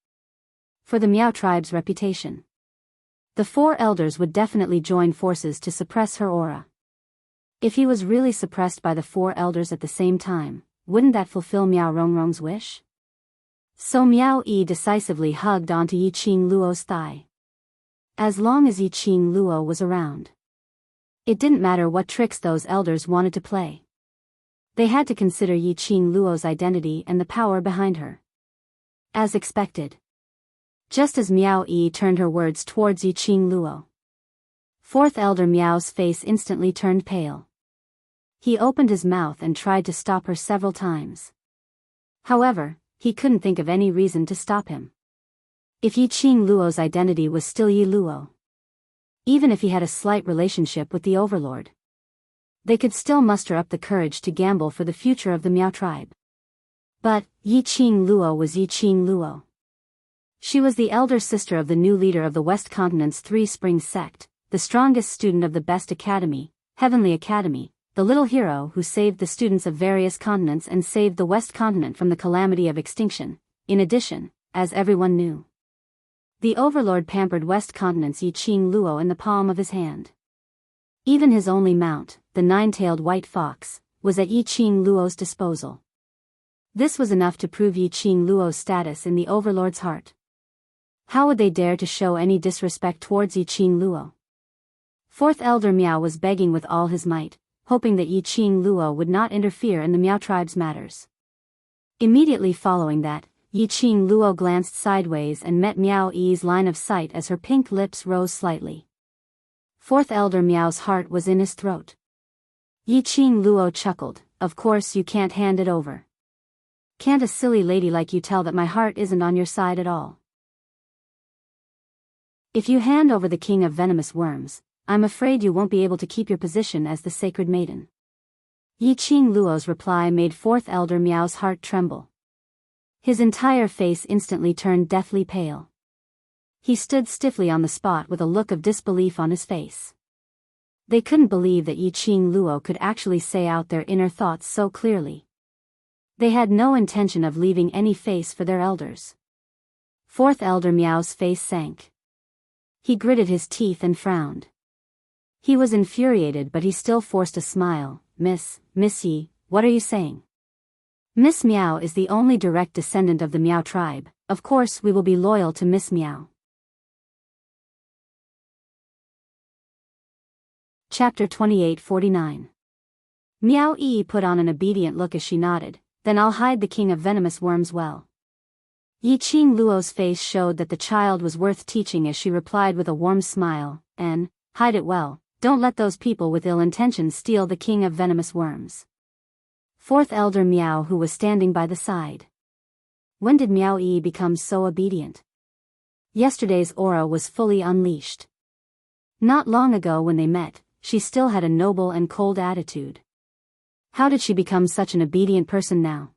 S1: For the Miao tribe's reputation, the 4 elders would definitely join forces to suppress her aura. If he was really suppressed by the 4 elders at the same time, wouldn't that fulfill Miao Rongrong's wish? So Miao Yi decisively hugged onto Yiqing Luo's thigh. As long as Yiqing Luo was around, it didn't matter what tricks those elders wanted to play. They had to consider Yiqing Luo's identity and the power behind her. As expected. Just as Miao Yi turned her words towards Yiqing Luo, Fourth Elder Miao's face instantly turned pale. He opened his mouth and tried to stop her several times. However, he couldn't think of any reason to stop him. If Yiqing Luo's identity was still Yi Luo, even if he had a slight relationship with the Overlord, they could still muster up the courage to gamble for the future of the Miao tribe. But, Yiqing Luo was Yiqing Luo. She was the elder sister of the new leader of the West Continent's 3 Springs sect, the strongest student of the best academy, Heavenly Academy, the little hero who saved the students of various continents and saved the West Continent from the calamity of extinction. In addition, as everyone knew, the Overlord pampered West Continent's Yiqing Luo in the palm of his hand. Even his only mount, the 9-tailed white fox, was at Yiqing Luo's disposal. This was enough to prove Yiqing Luo's status in the Overlord's heart. How would they dare to show any disrespect towards Yiqing Luo? Fourth Elder Miao was begging with all his might, hoping that Yiqing Luo would not interfere in the Miao tribe's matters. Immediately following that, Yiqing Luo glanced sideways and met Miao Yi's line of sight as her pink lips rose slightly. Fourth Elder Miao's heart was in his throat. Yiqing Luo chuckled, "Of course you can't hand it over. Can't a silly lady like you tell that my heart isn't on your side at all? If you hand over the king of venomous worms, I'm afraid you won't be able to keep your position as the sacred maiden." Yiqing Luo's reply made Fourth Elder Miao's heart tremble. His entire face instantly turned deathly pale. He stood stiffly on the spot with a look of disbelief on his face. They couldn't believe that Yiqing Luo could actually say out their inner thoughts so clearly. They had no intention of leaving any face for their elders. Fourth Elder Miao's face sank. He gritted his teeth and frowned. He was infuriated, but he still forced a smile. Miss Yi, what are you saying? Miss Miao is the only direct descendant of the Miao tribe. Of course we will be loyal to Miss Miao. Chapter 2849. Miao Yi put on an obedient look as she nodded. "Then I'll hide the king of venomous worms well." Yiqing Luo's face showed that the child was worth teaching as she replied with a warm smile, hide it well, don't let those people with ill intentions steal the king of venomous worms." Fourth Elder Miao, who was standing by the side. When did Miao Yi become so obedient? Yesterday's aura was fully unleashed. Not long ago when they met, she still had a noble and cold attitude. How did she become such an obedient person now?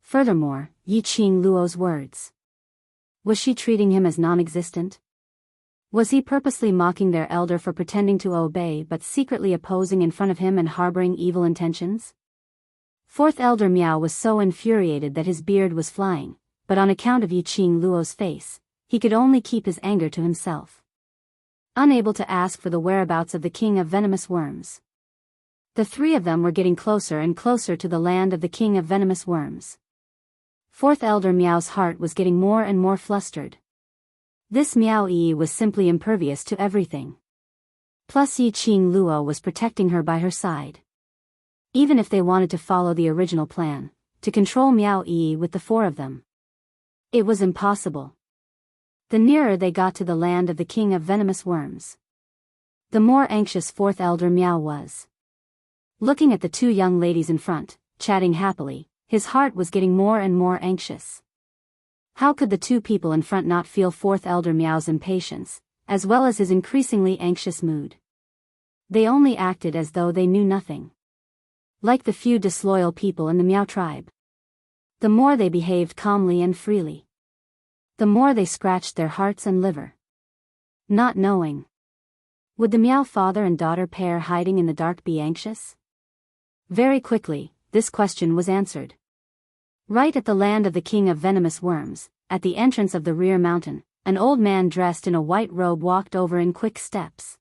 S1: Furthermore, Yiqing Luo's words. Was she treating him as non-existent? Was he purposely mocking their elder for pretending to obey but secretly opposing in front of him and harboring evil intentions? Fourth Elder Miao was so infuriated that his beard was flying, but on account of Yiqing Luo's face, he could only keep his anger to himself. Unable to ask for the whereabouts of the king of venomous worms. The three of them were getting closer and closer to the land of the king of venomous worms. Fourth Elder Miao's heart was getting more and more flustered. This Miao Yi was simply impervious to everything. Plus Yiqing Luo was protecting her by her side. Even if they wanted to follow the original plan, to control Miao Yi with the four of them, it was impossible. The nearer they got to the land of the king of venomous worms, the more anxious Fourth Elder Miao was. Looking at the two young ladies in front, chatting happily, his heart was getting more and more anxious. How could the two people in front not feel Fourth Elder Miao's impatience, as well as his increasingly anxious mood? They only acted as though they knew nothing. Like the few disloyal people in the Miao tribe. The more they behaved calmly and freely, the more they scratched their hearts and liver. Not knowing. Would the Miao father and daughter pair hiding in the dark be anxious? Very quickly, this question was answered. Right at the land of the king of venomous worms, at the entrance of the rear mountain, an old man dressed in a white robe walked over in quick steps.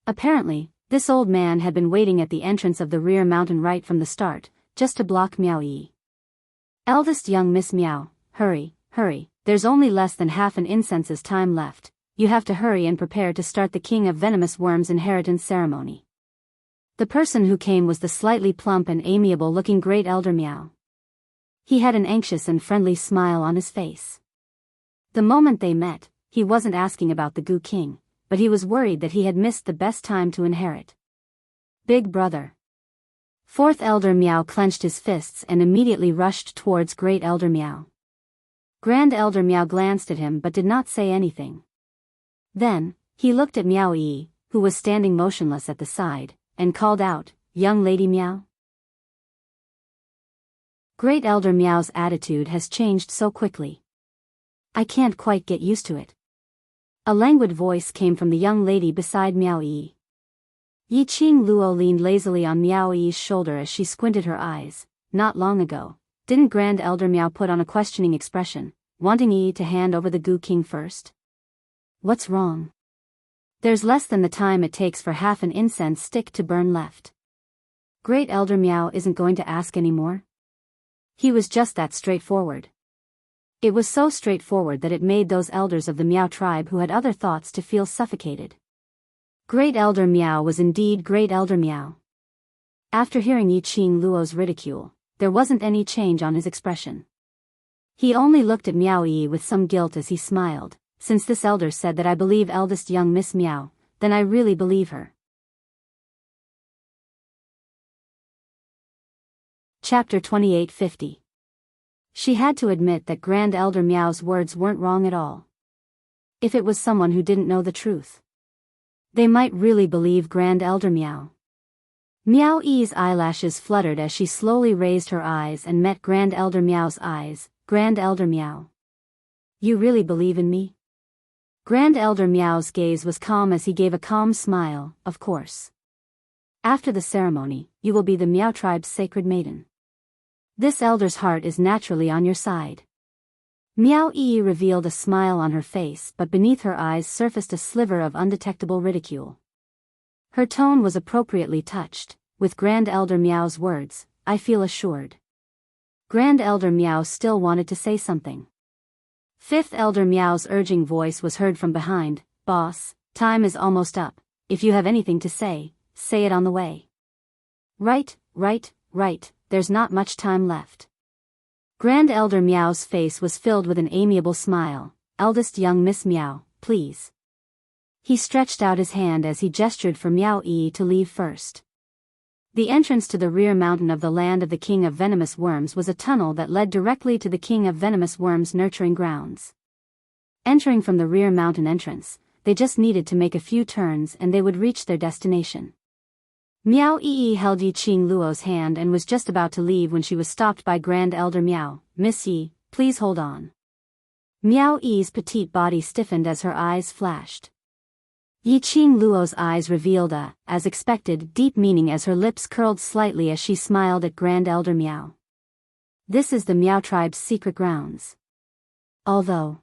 S1: Apparently, this old man had been waiting at the entrance of the rear mountain right from the start, just to block Miao Yi. "Eldest young Miss Miao, hurry, hurry, there's only less than half an incense's time left, you have to hurry and prepare to start the king of venomous worms inheritance ceremony." The person who came was the slightly plump and amiable-looking Great Elder Miao. He had an anxious and friendly smile on his face. The moment they met, he wasn't asking about the Gu King, but he was worried that he had missed the best time to inherit. "Big brother." Fourth Elder Miao clenched his fists and immediately rushed towards Great Elder Miao. Grand Elder Miao glanced at him but did not say anything. Then, he looked at Miao Yi, who was standing motionless at the side, and called out, "Young Lady Miao." Great Elder Miao's attitude has changed so quickly. I can't quite get used to it. A languid voice came from the young lady beside Miao Yi. Yiqing Luo leaned lazily on Miao Yi's shoulder as she squinted her eyes. Not long ago, didn't Grand Elder Miao put on a questioning expression, wanting Yi to hand over the Gu King first? What's wrong? There's less than the time it takes for half an incense stick to burn left. Great Elder Miao isn't going to ask anymore? He was just that straightforward. It was so straightforward that it made those elders of the Miao tribe who had other thoughts to feel suffocated. Great Elder Miao was indeed Great Elder Miao. After hearing Yiqing Luo's ridicule, there wasn't any change on his expression. He only looked at Miao Yi with some guilt as he smiled. Since this elder said that I believe eldest young Miss Miao, then I really believe her. Chapter 2850. She had to admit that Grand Elder Miao's words weren't wrong at all. If it was someone who didn't know the truth, they might really believe Grand Elder Miao. Miao Yi's eyelashes fluttered as she slowly raised her eyes and met Grand Elder Miao's eyes. Grand Elder Miao, you really believe in me? Grand Elder Miao's gaze was calm as he gave a calm smile. Of course. After the ceremony, you will be the Miao tribe's sacred maiden. This elder's heart is naturally on your side. Miao Yi revealed a smile on her face, but beneath her eyes surfaced a sliver of undetectable ridicule. Her tone was appropriately touched. With Grand Elder Miao's words, I feel assured. Grand Elder Miao still wanted to say something. Fifth Elder Miao's urging voice was heard from behind. Boss, time is almost up. If you have anything to say it on the way. Right, there's not much time left. Grand Elder Miao's face was filled with an amiable smile. Eldest young Miss Miao, please. He stretched out his hand as he gestured for Miao Yi to leave first. The entrance to the rear mountain of the land of the King of Venomous Worms was a tunnel that led directly to the King of Venomous Worms' nurturing grounds. Entering from the rear mountain entrance, they just needed to make a few turns and they would reach their destination. Miao Yi held Yi Qing Luo's hand and was just about to leave when she was stopped by Grand Elder Miao. Miss Yi, please hold on. Miao Yi's petite body stiffened as her eyes flashed. Yi Qing Luo's eyes revealed a, as expected, deep meaning as her lips curled slightly as she smiled at Grand Elder Miao. This is the Miao tribe's secret grounds. Although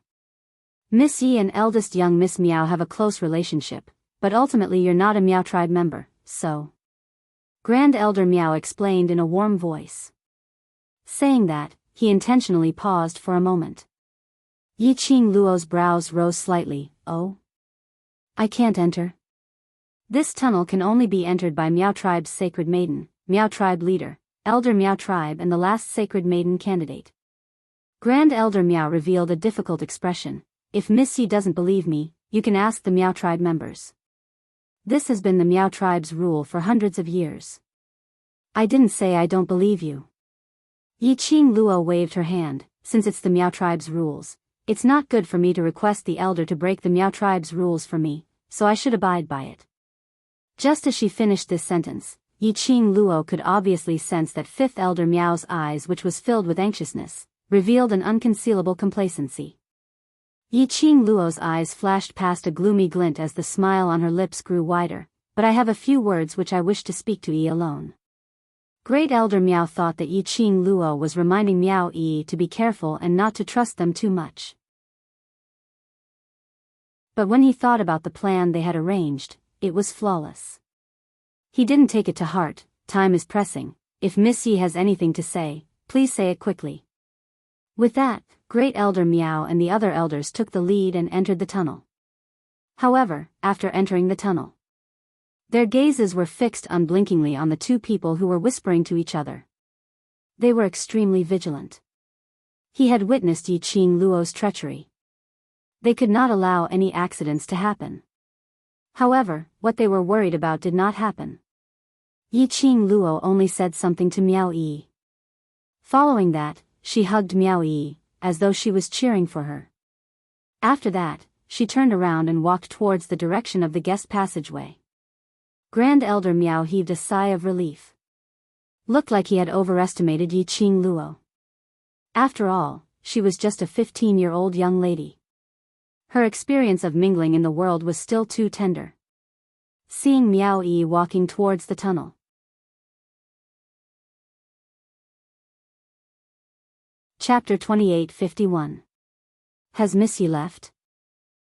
S1: Miss Yi and eldest young Miss Miao have a close relationship, but ultimately you're not a Miao tribe member, so. Grand Elder Miao explained in a warm voice. Saying that, he intentionally paused for a moment. Yi Qing Luo's brows rose slightly. Oh? I can't enter. This tunnel can only be entered by Miao tribe's sacred maiden, Miao tribe leader, Elder Miao tribe and the last sacred maiden candidate. Grand Elder Miao revealed a difficult expression. If Miss Yi doesn't believe me, you can ask the Miao tribe members. This has been the Miao tribe's rule for hundreds of years. I didn't say I don't believe you. Yi Qing Luo waved her hand. Since it's the Miao tribe's rules, it's not good for me to request the elder to break the Miao tribe's rules for me, so I should abide by it. Just as she finished this sentence, Yi Qing Luo could obviously sense that fifth Elder Miao's eyes, which was filled with anxiousness, revealed an unconcealable complacency. Yi Qing Luo's eyes flashed past a gloomy glint as the smile on her lips grew wider. But I have a few words which I wish to speak to Yi alone. Great Elder Miao thought that Yi Qing Luo was reminding Miao Yi to be careful and not to trust them too much. But when he thought about the plan they had arranged, it was flawless. He didn't take it to heart. Time is pressing. If Miss Yi has anything to say, please say it quickly. With that, Great Elder Miao and the other elders took the lead and entered the tunnel. However, after entering the tunnel, their gazes were fixed unblinkingly on the two people who were whispering to each other. They were extremely vigilant. He had witnessed Yi Qing Luo's treachery. They could not allow any accidents to happen. However, what they were worried about did not happen. Yi Qing Luo only said something to Miao Yi. Following that, she hugged Miao Yi, as though she was cheering for her. After that, she turned around and walked towards the direction of the guest passageway. Grand Elder Miao heaved a sigh of relief. Looked like he had overestimated Yi Qing Luo. After all, she was just a 15-year-old young lady. Her experience of mingling in the world was still too tender. Seeing Miao Yi walking towards the tunnel. Chapter 2851. Has Miss Yi left?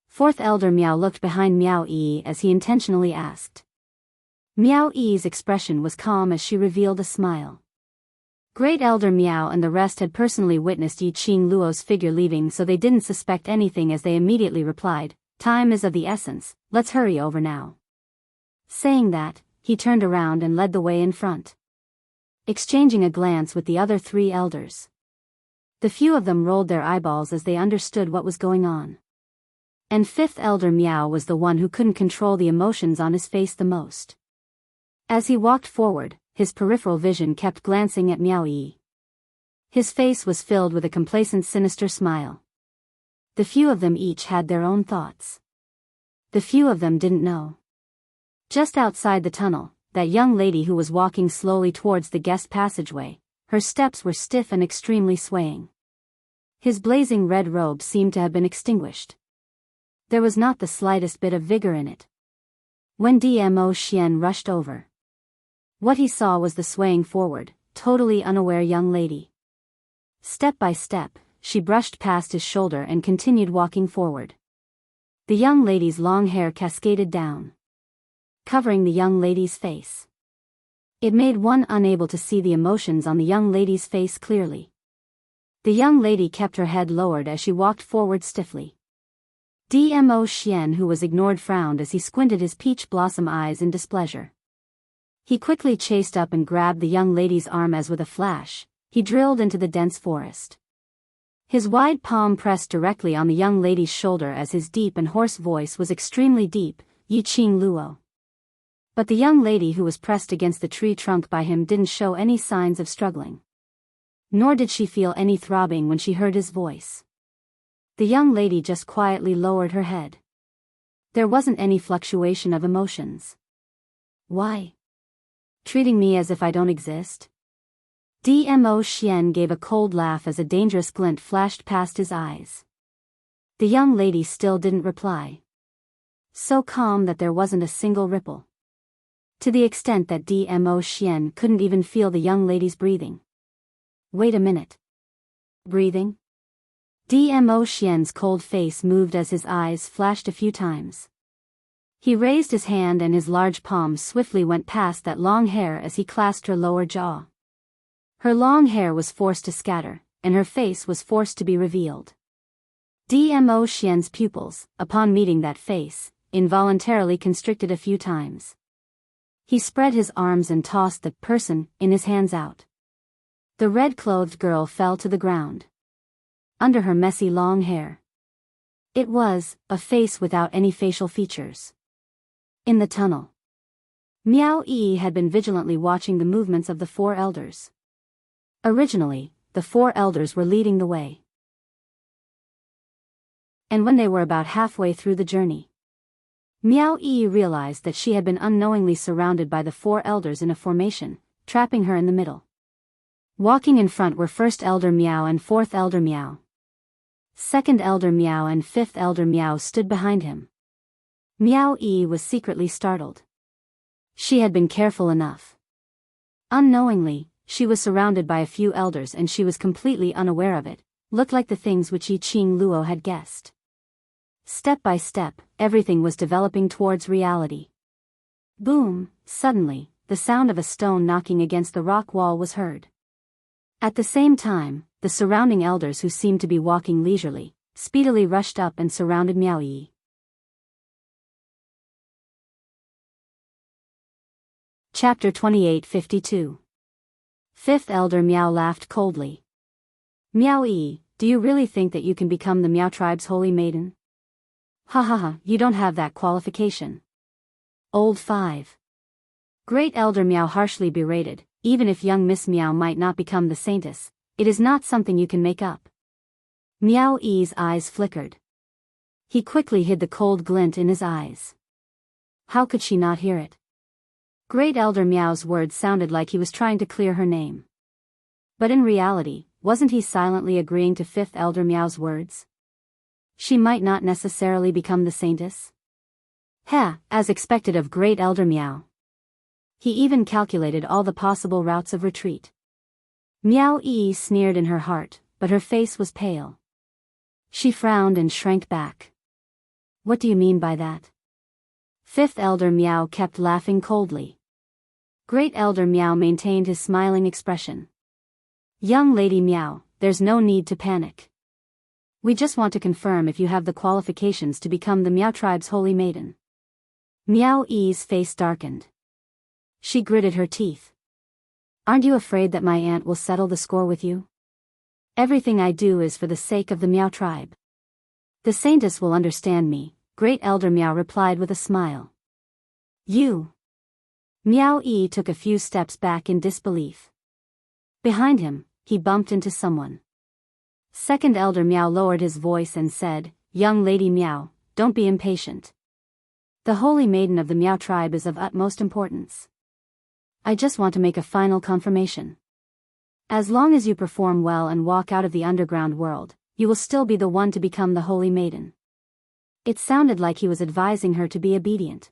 S1: Fourth Elder Miao looked behind Miao Yi as he intentionally asked. Miao Yi's expression was calm as she revealed a smile. Great Elder Miao and the rest had personally witnessed Yi Qing Luo's figure leaving, so they didn't suspect anything as they immediately replied, "Time is of the essence, let's hurry over now." Saying that, he turned around and led the way in front. exchanging a glance with the other 3 elders. The few of them rolled their eyeballs as they understood what was going on. And 5th Elder Meow was the one who couldn't control the emotions on his face the most. As he walked forward, his peripheral vision kept glancing at Meow Yi. His face was filled with a complacent, sinister smile. The few of them each had their own thoughts. The few of them didn't know. Just outside the tunnel, that young lady who was walking slowly towards the guest passageway, her steps were stiff and extremely swaying. His blazing red robe seemed to have been extinguished. There was not the slightest bit of vigor in it. When Dmo Xian rushed over, what he saw was the swaying forward, totally unaware young lady. Step by step, she brushed past his shoulder and continued walking forward. The young lady's long hair cascaded down, covering the young lady's face. It made one unable to see the emotions on the young lady's face clearly. The young lady kept her head lowered as she walked forward stiffly. Dmo Xian, who was ignored, frowned as he squinted his peach blossom eyes in displeasure. He quickly chased up and grabbed the young lady's arm as with a flash, he drilled into the dense forest. His wide palm pressed directly on the young lady's shoulder as his deep and hoarse voice was extremely deep, Yi Qing Luo. But the young lady who was pressed against the tree trunk by him didn't show any signs of struggling. Nor did she feel any throbbing when she heard his voice. The young lady just quietly lowered her head. There wasn't any fluctuation of emotions. Why? Treating me as if I don't exist? Dmo Xian gave a cold laugh as a dangerous glint flashed past his eyes. The young lady still didn't reply. So calm that there wasn't a single ripple. To the extent that Dmo Xian couldn't even feel the young lady's breathing. Wait a minute. Breathing? Dmo Xian's cold face moved as his eyes flashed a few times. He raised his hand and his large palm swiftly went past that long hair as he clasped her lower jaw. Her long hair was forced to scatter, and her face was forced to be revealed. Dmo Xian's pupils, upon meeting that face, involuntarily constricted a few times. He spread his arms and tossed the person in his hands out. The red-clothed girl fell to the ground. Under her messy long hair, it was a face without any facial features. In the tunnel, Miao Yi had been vigilantly watching the movements of the 4 elders. Originally, the 4 elders were leading the way. And when they were about halfway through the journey, Miao Yi realized that she had been unknowingly surrounded by the 4 elders in a formation, trapping her in the middle. Walking in front were 1st Elder Miao and 4th Elder Miao. 2nd Elder Miao and 5th Elder Miao stood behind him. Miao Yi was secretly startled. She had been careful enough. Unknowingly, she was surrounded by a few elders and she was completely unaware of it, looked like the things which Yi Qing Luo had guessed. Step by step, everything was developing towards reality. Boom! Suddenly, the sound of a stone knocking against the rock wall was heard. At the same time, the surrounding elders, who seemed to be walking leisurely, speedily rushed up and surrounded Miao Yi. Chapter 2852. 5th Elder Miao laughed coldly. Miao Yi, do you really think that you can become the Miao tribe's holy maiden? Ha ha ha, you don't have that qualification. Old 5. Great Elder Miao harshly berated, even if young Miss Miao might not become the saintess, it is not something you can make up. Miao Yi's eyes flickered. He quickly hid the cold glint in his eyes. How could she not hear it? Great Elder Miao's words sounded like he was trying to clear her name. But in reality, wasn't he silently agreeing to 5th Elder Miao's words? She might not necessarily become the saintess. As expected of Great Elder Miao. He even calculated all the possible routes of retreat. Miao Yi sneered in her heart, but her face was pale. She frowned and shrank back. What do you mean by that? 5th Elder Miao kept laughing coldly. Great Elder Miao maintained his smiling expression. Young Lady Miao, there's no need to panic. We just want to confirm if you have the qualifications to become the Miao tribe's holy maiden. Miao Yi's face darkened. She gritted her teeth. Aren't you afraid that my aunt will settle the score with you? Everything I do is for the sake of the Meow tribe. The Saintess will understand me, Great Elder Meow replied with a smile. You. Meow-ee took a few steps back in disbelief. Behind him, he bumped into someone. Second Elder Meow lowered his voice and said, Young Lady Meow, don't be impatient. The Holy Maiden of the Meow tribe is of utmost importance. I just want to make a final confirmation. As long as you perform well and walk out of the underground world, you will still be the one to become the Holy Maiden. It sounded like he was advising her to be obedient.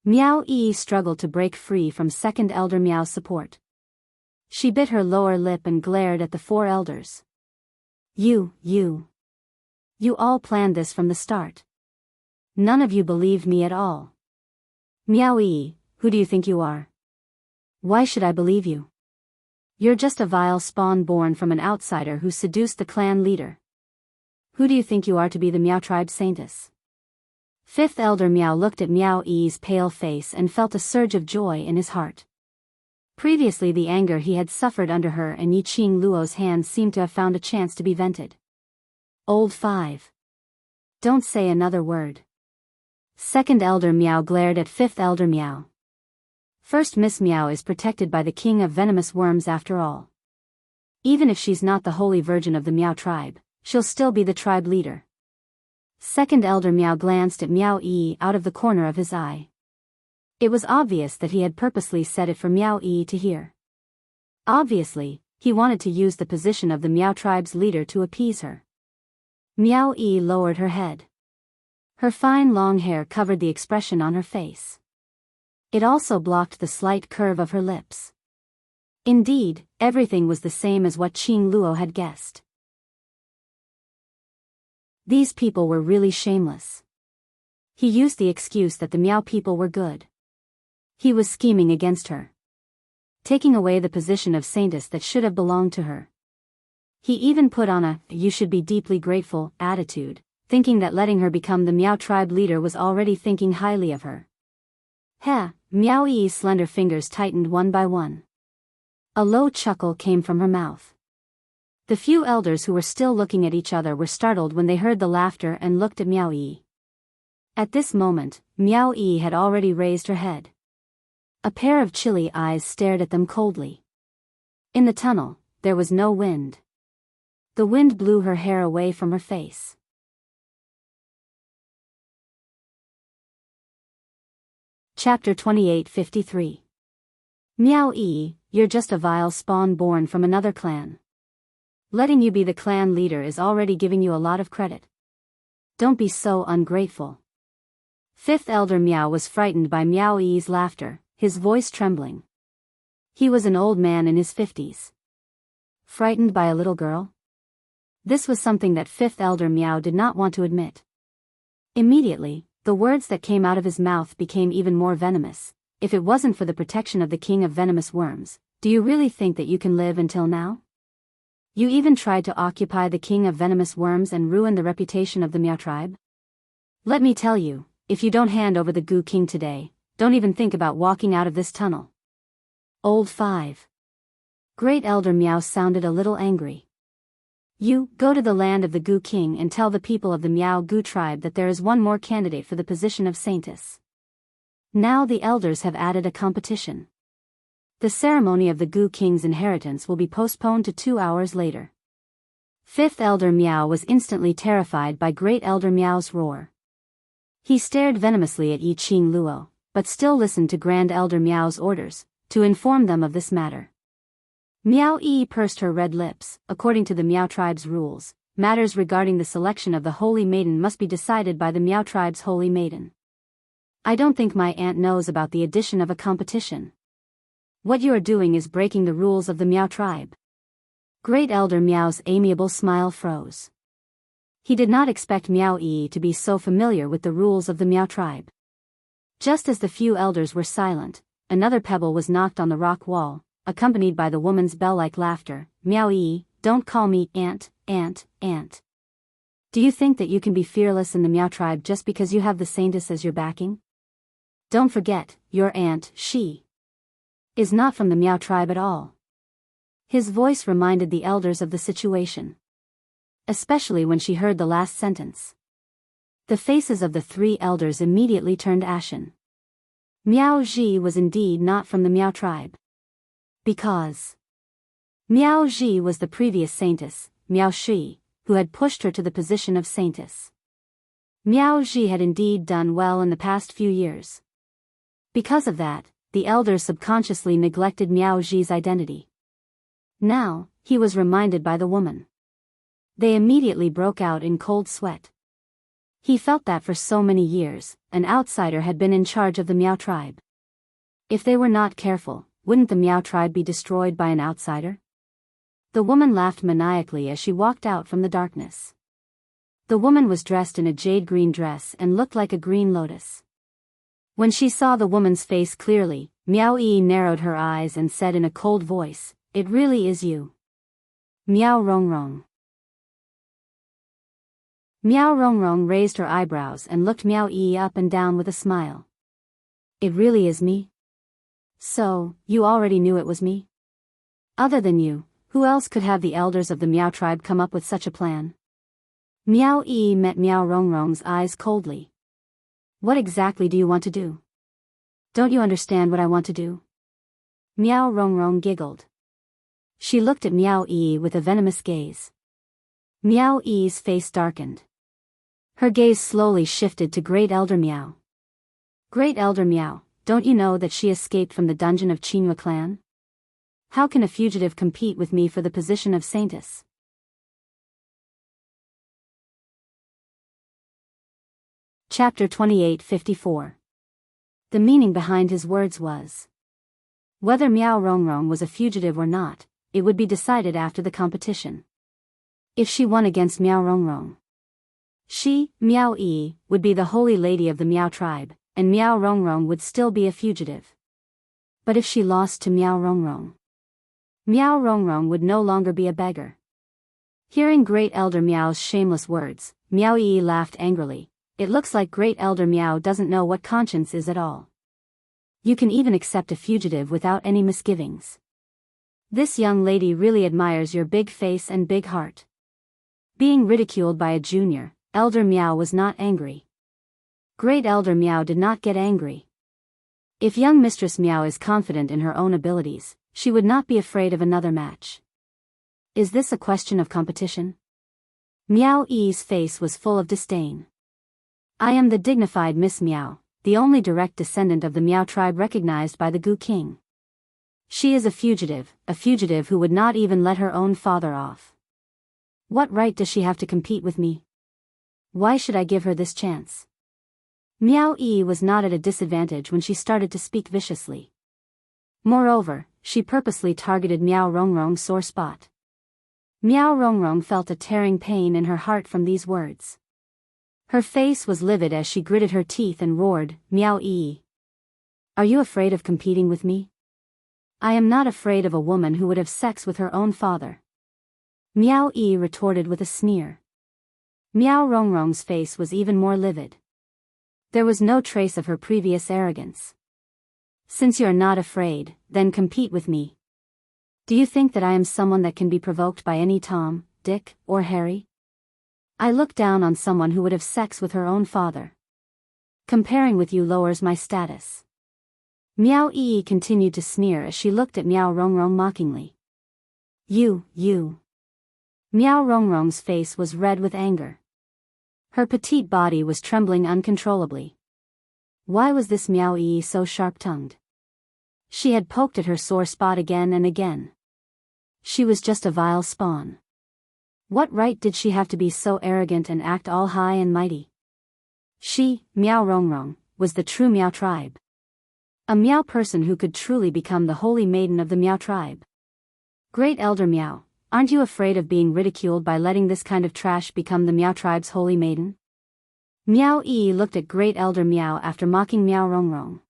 S1: Meow-ee struggled to break free from Second Elder Meow's support. She bit her lower lip and glared at the four elders. You all planned this from the start. None of you believed me at all. Meow-ee, who do you think you are? Why should I believe you? You're just a vile spawn born from an outsider who seduced the clan leader. Who do you think you are to be the Meow tribe Saintess? Fifth Elder Meow looked at Meow-ee's pale face and felt a surge of joy in his heart. Previously the anger he had suffered under her and Yiqing Luo's hands seemed to have found a chance to be vented. Old 5. Don't say another word. Second Elder Meow glared at Fifth Elder Meow. First Miss Meow is protected by the King of Venomous Worms after all. Even if she's not the Holy Virgin of the Meow tribe, she'll still be the tribe leader. Second Elder Meow glanced at Meow-ee out of the corner of his eye. It was obvious that he had purposely said it for Meow-ee to hear. Obviously, he wanted to use the position of the Meow tribe's leader to appease her. Meow-ee lowered her head. Her fine long hair covered the expression on her face. It also blocked the slight curve of her lips. Indeed, everything was the same as what Yiqing Luo had guessed. These people were really shameless. He used the excuse that the Meow people were good. He was scheming against her, taking away the position of Saintess that should have belonged to her. He even put on a "you should be deeply grateful" attitude, thinking that letting her become the Meow tribe leader was already thinking highly of her. Meow-ee's slender fingers tightened one by one. A low chuckle came from her mouth. The few elders who were still looking at each other were startled when they heard the laughter and looked at Meow-ee. At this moment, Meow-ee had already raised her head. A pair of chilly eyes stared at them coldly. In the tunnel, there was no wind. The wind blew her hair away from her face. Chapter 2853. Meow-ee, you're just a vile spawn born from another clan. Letting you be the clan leader is already giving you a lot of credit. Don't be so ungrateful. Fifth Elder Meow was frightened by Meow-ee's laughter, his voice trembling. He was an old man in his 50s. Frightened by a little girl? This was something that Fifth Elder Meow did not want to admit. Immediately, the words that came out of his mouth became even more venomous. If it wasn't for the protection of the King of Venomous Worms, do you really think that you can live until now? You even tried to occupy the King of Venomous Worms and ruin the reputation of the Meow tribe? Let me tell you, if you don't hand over the Goo King today, don't even think about walking out of this tunnel. Old 5. Great Elder Meow sounded a little angry. You, go to the land of the Goo King and tell the people of the Meow Goo tribe that there is one more candidate for the position of Saintess. Now the elders have added a competition. The ceremony of the Goo King's inheritance will be postponed to 2 hours later. Fifth Elder Meow was instantly terrified by Great Elder Meow's roar. He stared venomously at Yiqing Luo, but still listened to Grand Elder Meow's orders, to inform them of this matter. Meow-ee pursed her red lips. According to the Meow tribe's rules, matters regarding the selection of the Holy Maiden must be decided by the Meow tribe's Holy Maiden. I don't think my aunt knows about the addition of a competition. What you are doing is breaking the rules of the Meow tribe. Great Elder Meow's amiable smile froze. He did not expect Meow-ee to be so familiar with the rules of the Meow tribe. Just as the few elders were silent, another pebble was knocked on the rock wall, accompanied by the woman's bell-like laughter. Meow-ee, don't call me aunt. Do you think that you can be fearless in the Meow tribe just because you have the Saintess as your backing? Don't forget, your aunt, she is not from the Meow tribe at all. His voice reminded the elders of the situation. Especially when she heard the last sentence. The faces of the 3 elders immediately turned ashen. Miao Ji was indeed not from the Meow tribe. Because Miao Ji was the previous saintess, Miao Shi, who had pushed her to the position of saintess. Miao Ji had indeed done well in the past few years. Because of that, the elders subconsciously neglected Miao Ji's identity. Now, he was reminded by the woman. They immediately broke out in cold sweat. He felt that for so many years, an outsider had been in charge of the Meow tribe. If they were not careful, wouldn't the Meow tribe be destroyed by an outsider? The woman laughed maniacally as she walked out from the darkness. The woman was dressed in a jade green dress and looked like a green lotus. When she saw the woman's face clearly, Miao Yi narrowed her eyes and said in a cold voice, "It really is you." Miao Rongrong. Miao Rongrong raised her eyebrows and looked Miao Yi up and down with a smile. "It really is me? So, you already knew it was me? Other than you, who else could have the elders of the Meow tribe come up with such a plan?" Miao Yi met Miao Rongrong's eyes coldly. "What exactly do you want to do? Don't you understand what I want to do?" Miao Rongrong giggled. She looked at Miao Yi with a venomous gaze. Miao Yi's face darkened. Her gaze slowly shifted to Great Elder Miao. "Great Elder Miao, don't you know that she escaped from the dungeon of Qinhua clan? How can a fugitive compete with me for the position of saintess?" Chapter 2854. The meaning behind his words was, whether Miao Rongrong was a fugitive or not, it would be decided after the competition. If she won against Miao Rongrong, she, Miao Yi, would be the holy lady of the Miao tribe, and Miao Rongrong would still be a fugitive. But if she lost to Miao Rongrong, Miao Rongrong would no longer be a beggar. Hearing Great Elder Miao's shameless words, Miao Yi laughed angrily. "It looks like Great Elder Miao doesn't know what conscience is at all. You can even accept a fugitive without any misgivings. This young lady really admires your big face and big heart." Being ridiculed by a junior, Elder Miao was not angry. Great Elder Miao did not get angry. If young Mistress Miao is confident in her own abilities, she would not be afraid of another match. Is this a question of competition? Miao Yi's face was full of disdain. "I am the dignified Miss Miao, the only direct descendant of the Miao tribe recognized by the Gu King. She is a fugitive who would not even let her own father off. What right does she have to compete with me? Why should I give her this chance?" Miao Yi was not at a disadvantage when she started to speak viciously. Moreover, she purposely targeted Miao Rongrong's sore spot. Miao Rongrong felt a tearing pain in her heart from these words. Her face was livid as she gritted her teeth and roared, "Miao Yi! Are you afraid of competing with me? I am not afraid of a woman who would have sex with her own father." Miao Yi retorted with a sneer. Miao Rongrong's face was even more livid. There was no trace of her previous arrogance. "Since you're not afraid, then compete with me. Do you think that I am someone that can be provoked by any Tom, Dick, or Harry? I look down on someone who would have sex with her own father. Comparing with you lowers my status." Miao Yi continued to sneer as she looked at Miao Rongrong mockingly. You. Miao Rongrong's face was red with anger. Her petite body was trembling uncontrollably. Why was this Miao Yi so sharp-tongued? She had poked at her sore spot again and again. She was just a vile spawn. What right did she have to be so arrogant and act all high and mighty? She, Miao Rongrong, was the true Miao tribe. A Miao person who could truly become the holy maiden of the Miao tribe. Great Elder Miao, aren't you afraid of being ridiculed by letting this kind of trash become the Miao tribe's holy maiden? Miao Yi looked at Great Elder Miao after mocking Miao Rongrong.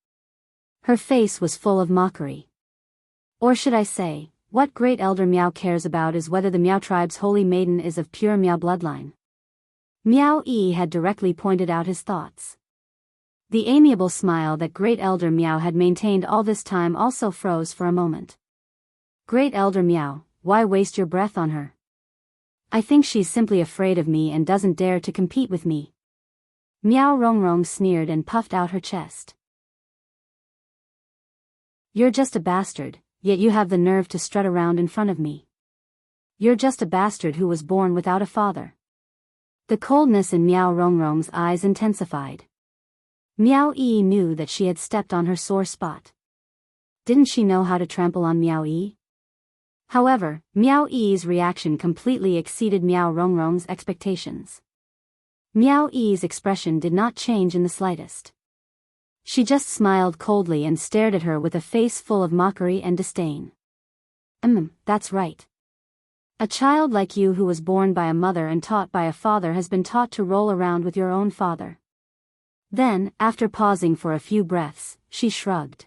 S1: Her face was full of mockery. Or should I say, what Great Elder Miao cares about is whether the Miao tribe's holy maiden is of pure Miao bloodline. Miao Yi had directly pointed out his thoughts. The amiable smile that Great Elder Meow had maintained all this time also froze for a moment. Great Elder Meow, why waste your breath on her? I think she's simply afraid of me and doesn't dare to compete with me. Meow Rongrong sneered and puffed out her chest. You're just a bastard, yet you have the nerve to strut around in front of me. You're just a bastard who was born without a father. The coldness in Meow Rongrong's eyes intensified. Meow Yi knew that she had stepped on her sore spot. Didn't she know how to trample on Meow Yi? However, Meow Yi's reaction completely exceeded Meow Rongrong's expectations. Meow Yi's expression did not change in the slightest. She just smiled coldly and stared at her with a face full of mockery and disdain. That's right. A child like you who was born by a mother and taught by a father has been taught to roll around with your own father. Then, after pausing for a few breaths, she shrugged.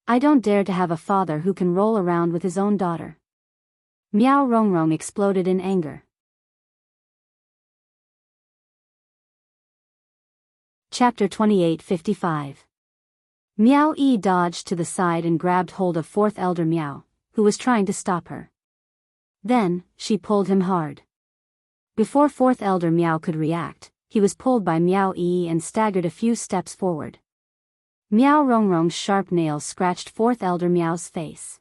S1: I don't dare to have a father who can roll around with his own daughter. Meow Rongrong exploded in anger. Chapter 28:55. Meow Yi dodged to the side and grabbed hold of Fourth Elder Meow, who was trying to stop her. Then, she pulled him hard. Before Fourth Elder Meow could react, he was pulled by Meow Yi and staggered a few steps forward. Meow Rongrong's sharp nails scratched Fourth Elder Meow's face.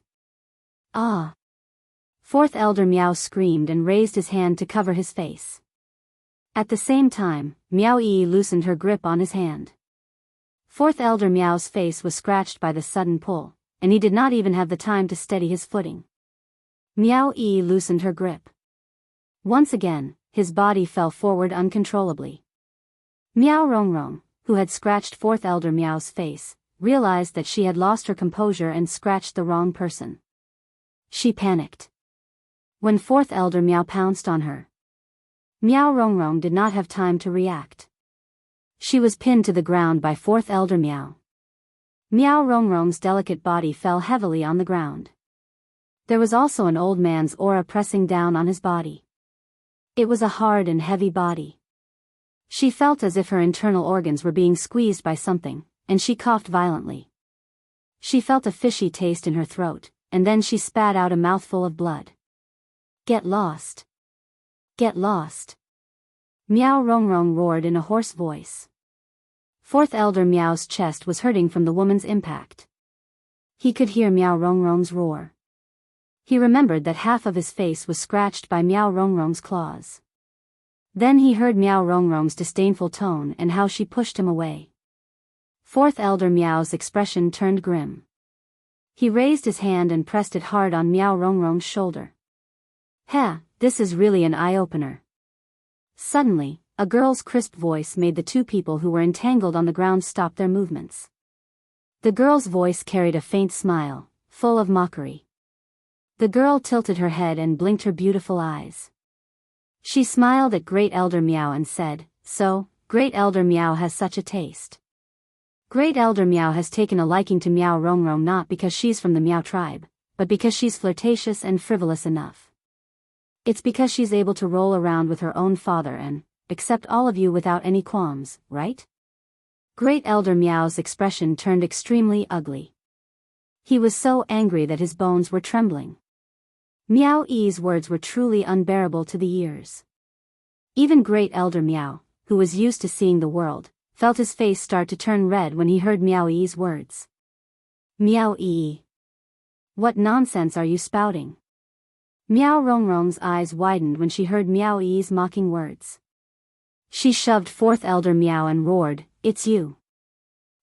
S1: Ah! Fourth Elder Meow screamed and raised his hand to cover his face. At the same time, Meow Yi loosened her grip on his hand. Fourth Elder Meow's face was scratched by the sudden pull, and he did not even have the time to steady his footing. Meow Yi loosened her grip. Once again, his body fell forward uncontrollably. Meow Rongrong, who had scratched Fourth Elder Meow's face, realized that she had lost her composure and scratched the wrong person. She panicked. When Fourth Elder Meow pounced on her, Meow Rongrong did not have time to react. She was pinned to the ground by Fourth Elder Meow. Meow Rongrong's delicate body fell heavily on the ground. There was also an old man's aura pressing down on his body. It was a hard and heavy body. She felt as if her internal organs were being squeezed by something, and she coughed violently. She felt a fishy taste in her throat, and then she spat out a mouthful of blood. Get lost. Get lost. Meow Rongrong roared in a hoarse voice. Fourth Elder Meow's chest was hurting from the woman's impact. He could hear Meow Rongrong's roar. He remembered that half of his face was scratched by Meow Rongrong's claws. Then he heard Meow Rongrong's disdainful tone and how she pushed him away. Fourth Elder Meow's expression turned grim. He raised his hand and pressed it hard on Meow Rongrong's shoulder. This is really an eye-opener. Suddenly, a girl's crisp voice made the two people who were entangled on the ground stop their movements. The girl's voice carried a faint smile, full of mockery. The girl tilted her head and blinked her beautiful eyes. She smiled at Great Elder Meow and said, So, Great Elder Meow has such a taste. Great Elder Meow has taken a liking to Meow Rongrong not because she's from the Meow tribe, but because she's flirtatious and frivolous enough. It's because she's able to roll around with her own father and accept all of you without any qualms, right? Great Elder Meow's expression turned extremely ugly. He was so angry that his bones were trembling. Meow Yi's words were truly unbearable to the ears. Even Great Elder Meow, who was used to seeing the world, felt his face start to turn red when he heard Meow Yi's words. Meow Yi. What nonsense are you spouting? Meow Rongrong's eyes widened when she heard Meow Yi's mocking words. She shoved Fourth Elder Meow and roared, It's you.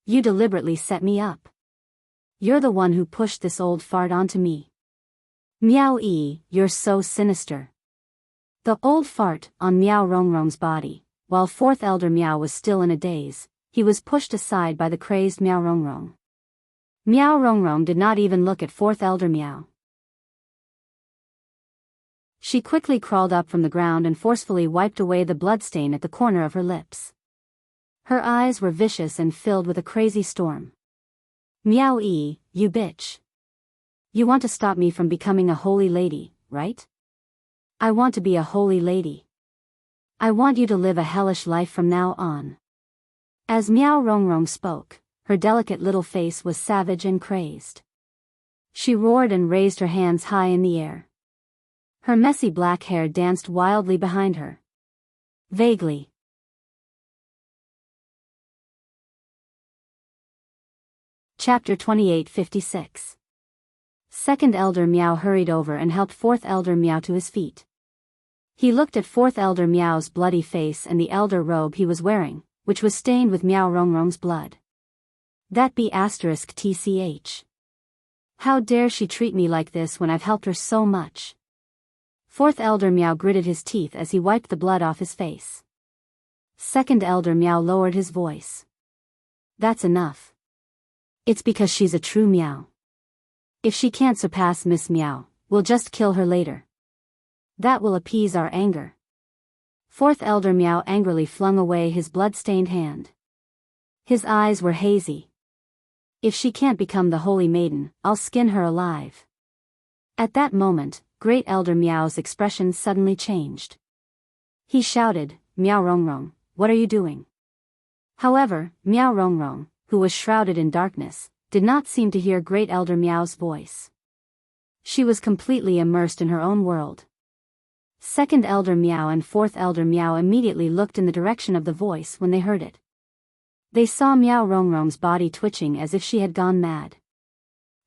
S1: You deliberately set me up. You're the one who pushed this old fart onto me. Meow Yi, you're so sinister. The old fart on Meow Rongrong's body, while Fourth Elder Meow was still in a daze, he was pushed aside by the crazed Meow Rongrong. Meow Rongrong did not even look at Fourth Elder Meow. She quickly crawled up from the ground and forcefully wiped away the bloodstain at the corner of her lips. Her eyes were vicious and filled with a crazy storm. Meow Yi, you bitch. You want to stop me from becoming a holy lady, right? I want to be a holy lady. I want you to live a hellish life from now on. As Miao Rongrong spoke, her delicate little face was savage and crazed. She roared and raised her hands high in the air. Her messy black hair danced wildly behind her. Vaguely. Chapter 28:56. Second Elder Miao hurried over and helped Fourth Elder Miao to his feet. He looked at Fourth Elder Miao's bloody face and the elder robe he was wearing, which was stained with Miao Rongrong's blood. That be *tch. How dare she treat me like this when I've helped her so much? Fourth Elder Miao gritted his teeth as he wiped the blood off his face. Second Elder Miao lowered his voice. That's enough. It's because she's a true Miao. If she can't surpass Miss Miao, we'll just kill her later. That will appease our anger. Fourth Elder Miao angrily flung away his blood-stained hand. His eyes were hazy. If she can't become the Holy Maiden, I'll skin her alive. At that moment, Great Elder Miao's expression suddenly changed. He shouted, Miao Rongrong, what are you doing? However, Miao Rongrong, who was shrouded in darkness, did not seem to hear Great Elder Miao's voice. She was completely immersed in her own world. Second Elder Miao and Fourth Elder Miao immediately looked in the direction of the voice when they heard it. They saw Miao Rongrong's body twitching as if she had gone mad.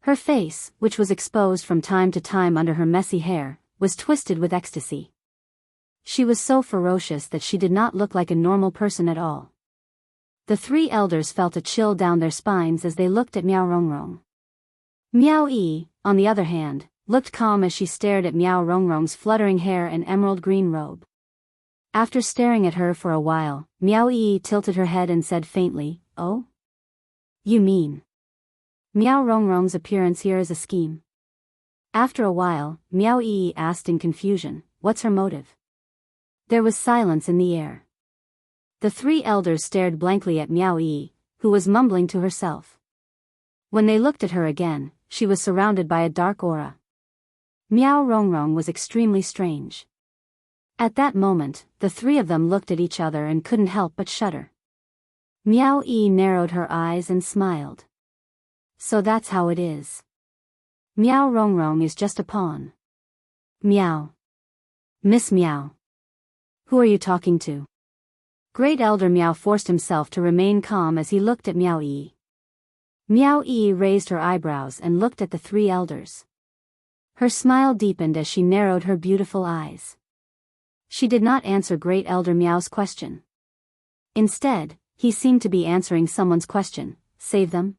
S1: Her face, which was exposed from time to time under her messy hair, was twisted with ecstasy. She was so ferocious that she did not look like a normal person at all. The three elders felt a chill down their spines as they looked at Miao Rongrong. Miao Yi, on the other hand, looked calm as she stared at Miao Rongrong's fluttering hair and emerald green robe. After staring at her for a while, Miao Yi tilted her head and said faintly, Oh? You mean? Miao Rongrong's appearance here is a scheme. After a while, Miao Yi asked in confusion, what's her motive? There was silence in the air. The three elders stared blankly at Miao Yi, who was mumbling to herself. When they looked at her again, she was surrounded by a dark aura. Miao Rongrong was extremely strange. At that moment, the three of them looked at each other and couldn't help but shudder. Miao Yi narrowed her eyes and smiled. So that's how it is. Miao Rongrong is just a pawn. Miao. Miss Miao. Who are you talking to? Great Elder Miao forced himself to remain calm as he looked at Miao Yi. Miao Yi raised her eyebrows and looked at the three elders. Her smile deepened as she narrowed her beautiful eyes. She did not answer Great Elder Miao's question. Instead, he seemed to be answering someone's question, save them?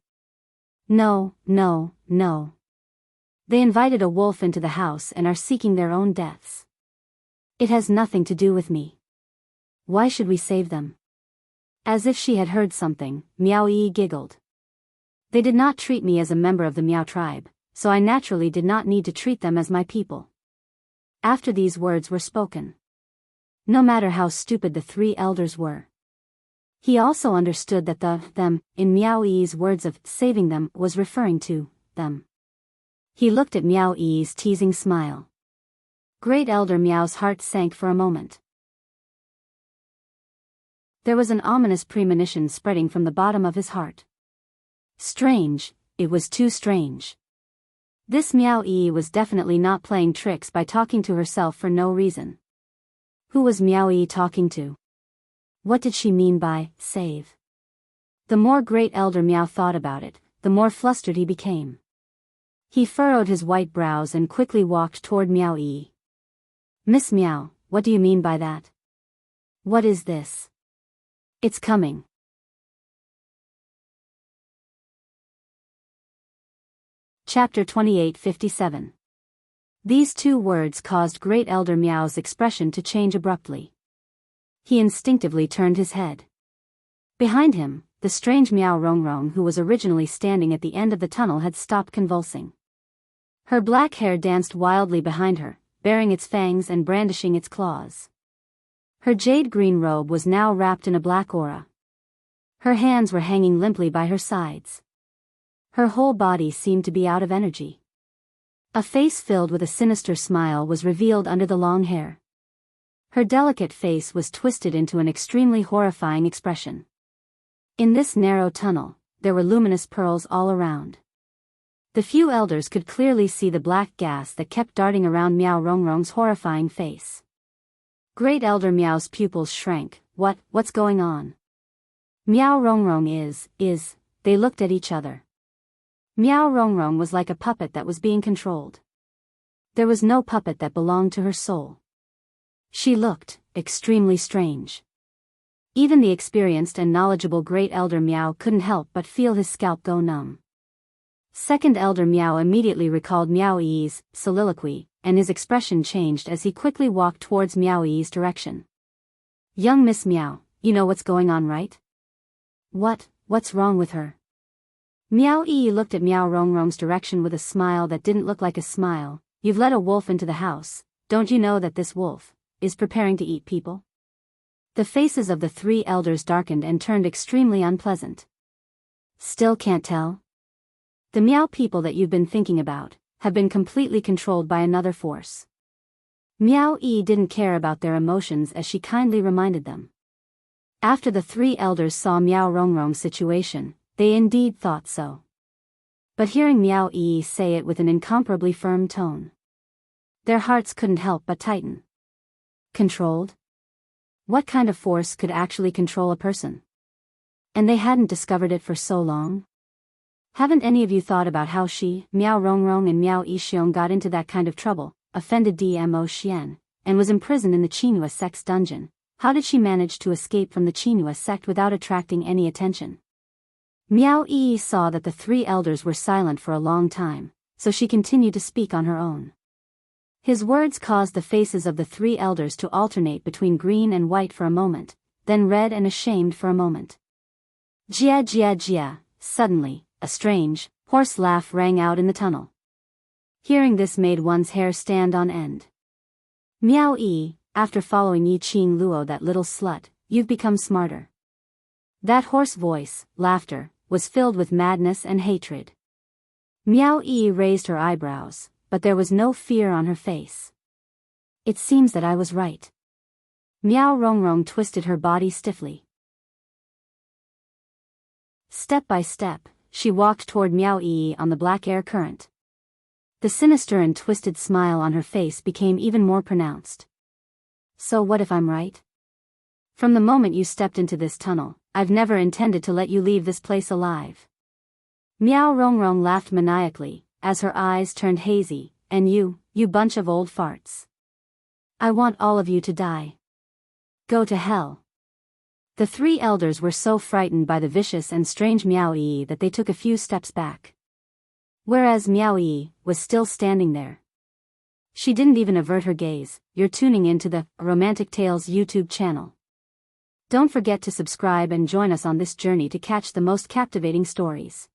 S1: No, no, no. They invited a wolf into the house and are seeking their own deaths. It has nothing to do with me. Why should we save them? As if she had heard something, Miao Yi giggled. They did not treat me as a member of the Miao tribe, so I naturally did not need to treat them as my people. After these words were spoken. No matter how stupid the three elders were. He also understood that the them in Miao Yi's words of saving them was referring to them. He looked at Miao Yi's teasing smile. Great Elder Miao's heart sank for a moment. There was an ominous premonition spreading from the bottom of his heart. Strange, it was too strange. This Miao Yi was definitely not playing tricks by talking to herself for no reason. Who was Miao Yi talking to? What did she mean by save? The more Great Elder Miao thought about it, the more flustered he became. He furrowed his white brows and quickly walked toward Miao Yi. Miss Miao, what do you mean by that? What is this? It's coming. Chapter 28:57. These two words caused Great Elder Miao's expression to change abruptly. He instinctively turned his head. Behind him, the strange Miao Rongrong who was originally standing at the end of the tunnel had stopped convulsing. Her black hair danced wildly behind her, baring its fangs and brandishing its claws. Her jade-green robe was now wrapped in a black aura. Her hands were hanging limply by her sides. Her whole body seemed to be out of energy. A face filled with a sinister smile was revealed under the long hair. Her delicate face was twisted into an extremely horrifying expression. In this narrow tunnel, there were luminous pearls all around. The few elders could clearly see the black gas that kept darting around Miao Rongrong's horrifying face. Great Elder Miao's pupils shrank. What's going on? Miao Rongrong is, they looked at each other. Miao Rongrong was like a puppet that was being controlled. There was no puppet that belonged to her soul. She looked extremely strange. Even the experienced and knowledgeable Great Elder Miao couldn't help but feel his scalp go numb. Second Elder Miao immediately recalled Miao Yi's soliloquy, and his expression changed as he quickly walked towards Miao Yi's direction. Young Miss Miao, you know what's going on, right? What's wrong with her? Miao Yi looked at Miao Rongrong's direction with a smile that didn't look like a smile. You've let a wolf into the house, don't you know that this wolf is preparing to eat people? The faces of the three elders darkened and turned extremely unpleasant. Still can't tell? The Miao people that you've been thinking about have been completely controlled by another force. Miao Yi didn't care about their emotions as she kindly reminded them. After the three elders saw Miao Rongrong's situation, they indeed thought so. But hearing Miao Yi say it with an incomparably firm tone, their hearts couldn't help but tighten. Controlled? What kind of force could actually control a person? And they hadn't discovered it for so long? Haven't any of you thought about how she, Miao Rongrong and Miao Yixiong got into that kind of trouble, offended Dmo Xian, and was imprisoned in the Qinhua sect's dungeon? How did she manage to escape from the Qinhua sect without attracting any attention? Miao Yi saw that the three elders were silent for a long time, so she continued to speak on her own. His words caused the faces of the three elders to alternate between green and white for a moment, then red and ashamed for a moment. Jia jia jia, suddenly, a strange, hoarse laugh rang out in the tunnel. Hearing this made one's hair stand on end. Miao Yi, after following Yi Qing Luo, that little slut, you've become smarter. That hoarse voice, laughter, was filled with madness and hatred. Miao Yi raised her eyebrows, but there was no fear on her face. It seems that I was right. Miao Rongrong twisted her body stiffly. Step by step, she walked toward Miao Yi on the black air current. The sinister and twisted smile on her face became even more pronounced. So what if I'm right? From the moment you stepped into this tunnel, I've never intended to let you leave this place alive. Miao Rongrong laughed maniacally, as her eyes turned hazy. And you bunch of old farts. I want all of you to die. Go to hell. The three elders were so frightened by the vicious and strange Miao Yi that they took a few steps back. Whereas Miao Yi was still standing there. She didn't even avert her gaze. You're tuning into the Romantic Tales YouTube channel. Don't forget to subscribe and join us on this journey to catch the most captivating stories.